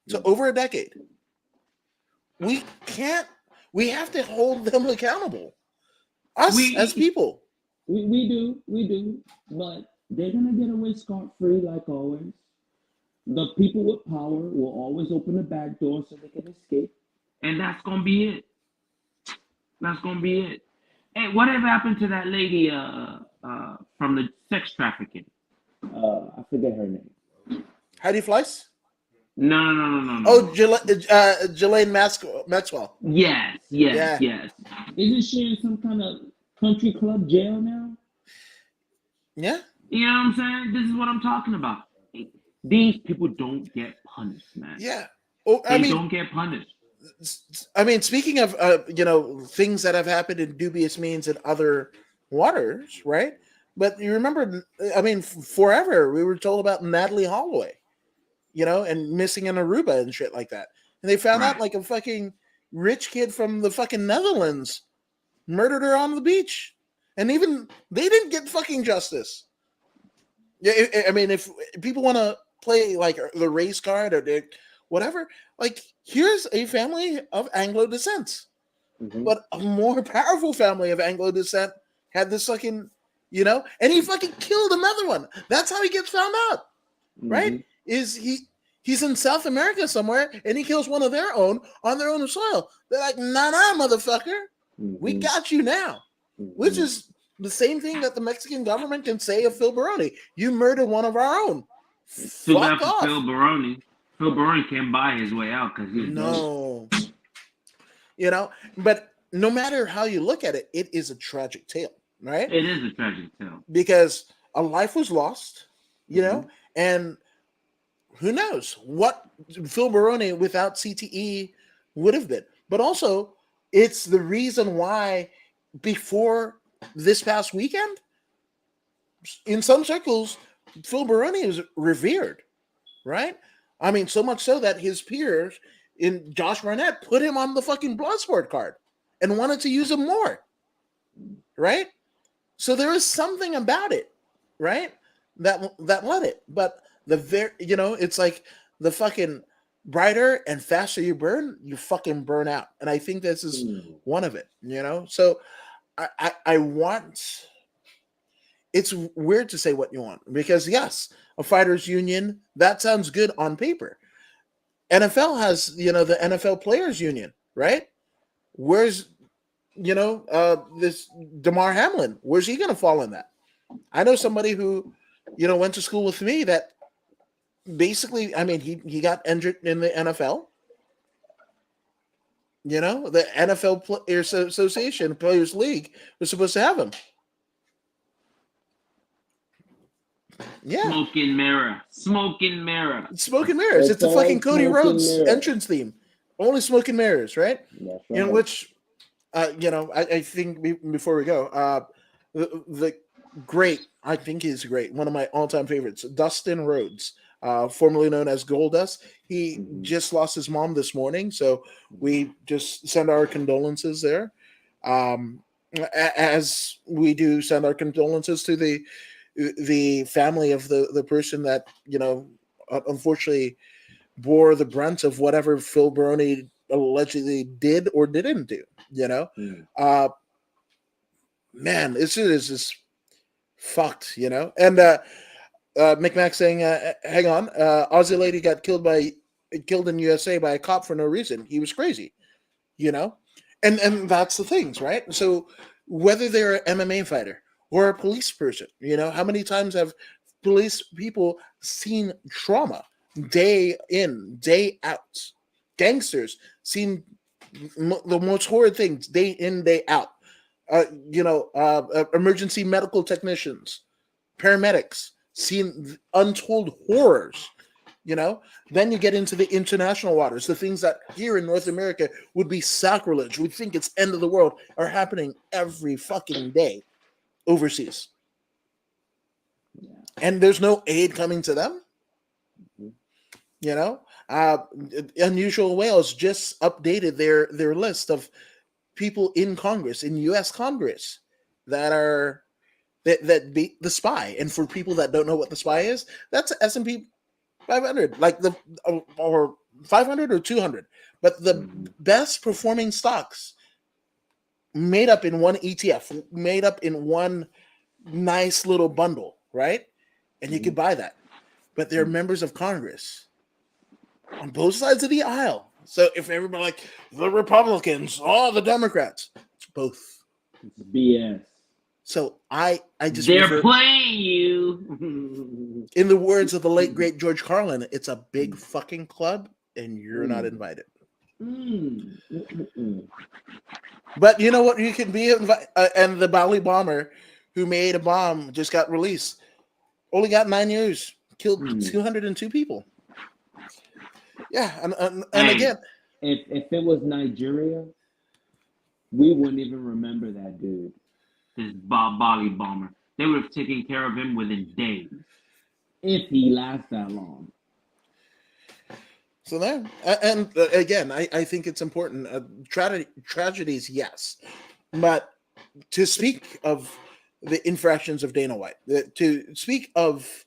So over a decade. We have to hold them accountable. As people. We do. But they're going to get away scot-free like always. The people with power will always open the back door so they can escape. And that's going to be it. Hey, whatever happened to that lady from the sex trafficking? I forget her name. Heidi Fleiss? No. Oh, Ghislaine Maxwell. Yes. Isn't she in some kind of country club jail now? Yeah. You know what I'm saying? This is what I'm talking about. These people don't get punished, man. Yeah. They don't get punished. I mean, speaking of things that have happened in dubious means in other waters, right? But you remember, forever we were told about Natalie Holloway, and missing in Aruba and shit like that, and they found out like a fucking rich kid from the fucking Netherlands murdered her on the beach, and even they didn't get fucking justice. Yeah, if people want to play like the race card or whatever, like here's a family of Anglo descent, but a more powerful family of Anglo descent had this fucking, and he fucking killed another one. That's how he gets found out, right? Is he's in South America somewhere and he kills one of their own on their own soil. They're like, nah, motherfucker, we got you now, which is the same thing that the Mexican government can say of Phil Baroni. You murdered one of our own. Fuck off. Phil Baroni. Phil Baroni can't buy his way out because he's no. But no matter how you look at it, it is a tragic tale, right? It is a tragic tale. Because a life was lost, and who knows what Phil Baroni without CTE would have been. But also, it's the reason why before this past weekend, in some circles, Phil Baroni is revered, right? I mean, so much so that his peers in Josh Barnett put him on the fucking Bloodsport card and wanted to use him more, right? So there is something about it, right? That led it. But it's like the fucking brighter and faster you burn, you fucking burn out. And I think this is one of it, So I want, it's weird to say what you want because yes, a fighters union, that sounds good on paper. NFL has, the NFL players union, right? Where's, this DeMar Hamlin, where's he going to fall in that? I know somebody who, went to school with me that basically, he got injured in the NFL. The NFL Players Association, Players League, was supposed to have him. Yeah. Smoke and mirror. It's a fucking Cody Rhodes entrance theme. Only smoke and mirrors, right? Right. In which, I think before we go, the great, I think he's great. One of my all-time favorites, Dustin Rhodes, formerly known as Goldust. He just lost his mom this morning, so we just send our condolences there. as we do send our condolences to the family of the person that, unfortunately bore the brunt of whatever Phil Baroni allegedly did or didn't do. Uh, man, this is just fucked. And McMax saying, "Hang on, Aussie lady got killed in USA by a cop for no reason. He was crazy." you know and that's the things, right? So whether they're an MMA fighter or a police person, how many times have police people seen trauma day in, day out? Gangsters seen the most horrid things day in, day out. Emergency medical technicians, paramedics seen untold horrors. Then you get into the international waters. The things that here in North America would be sacrilege, we think it's end of the world, are happening every fucking day overseas. Yeah. And there's no aid coming to them. Unusual Whales just updated their list of people in Congress, in U.S. Congress, that beat the SPY. And for people that don't know what the SPY is, that's S&P 500, like or 500 or 200, but the best performing stocks made up in one ETF, made up in one nice little bundle, right? And you could buy that. But they're members of Congress on both sides of the aisle. So if everybody like the Republicans, the Democrats, it's both. It's BS. So I just they're playing you. In the words of the late great George Carlin, it's a big fucking club, and you're not invited. But you know what? You can be invited. And the Bali bomber who made a bomb just got released. Only got 9 years. Killed 202 people. Yeah, and again, if it was Nigeria, we wouldn't even remember that dude. This Bali bomber. They would have taken care of him within days if he lasts that long. So there, and again, I think it's important. Tragedies, yes, but to speak of the infractions of Dana White, to speak of,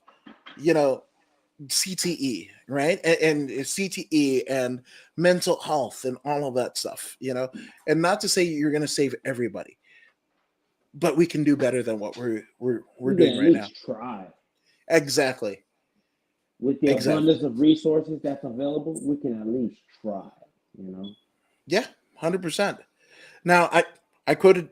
CTE, right, and CTE and mental health and all of that stuff, and not to say you're going to save everybody. But we can do better than what we're doing right now. Try. Exactly. With the abundance of resources that's available, we can at least try. Yeah, 100%. Now, I quoted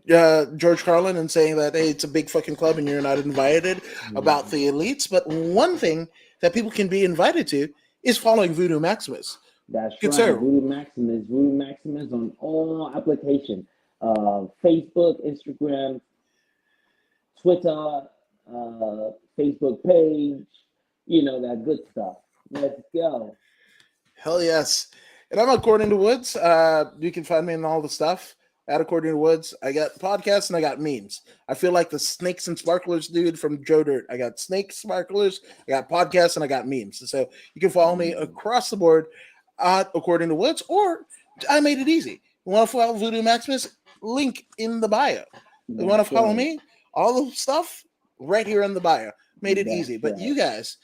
George Carlin in saying that, hey, it's a big fucking club and you're not invited about the elites. But one thing that people can be invited to is following Voodoo Maximus. That's right. Sir. Voodoo Maximus on all applications. Facebook, Instagram, Twitter, Facebook page, that good stuff. Let's go. Hell yes. And I'm According to Woods. You can find me in all the stuff at According to Woods. I got podcasts and I got memes. I feel like the Snakes and Sparklers dude from Joe Dirt. I got snake sparklers, I got podcasts, and I got memes. So you can follow me across the board at According to Woods, or I made it easy. You want to follow Voodoo Maximus? Link in the bio. You want to follow me? All the stuff right here in the bio. Made it easy. But you guys,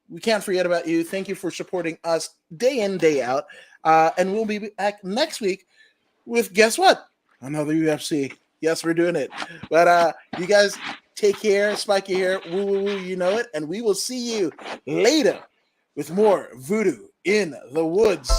we can't forget about you. Thank you for supporting us day in, day out. And we'll be back next week with, guess what? Another UFC. Yes, we're doing it. But you guys take care. Spike your hair. Woo, woo, woo. You know it. And we will see you later with more Voodoo in the Woods.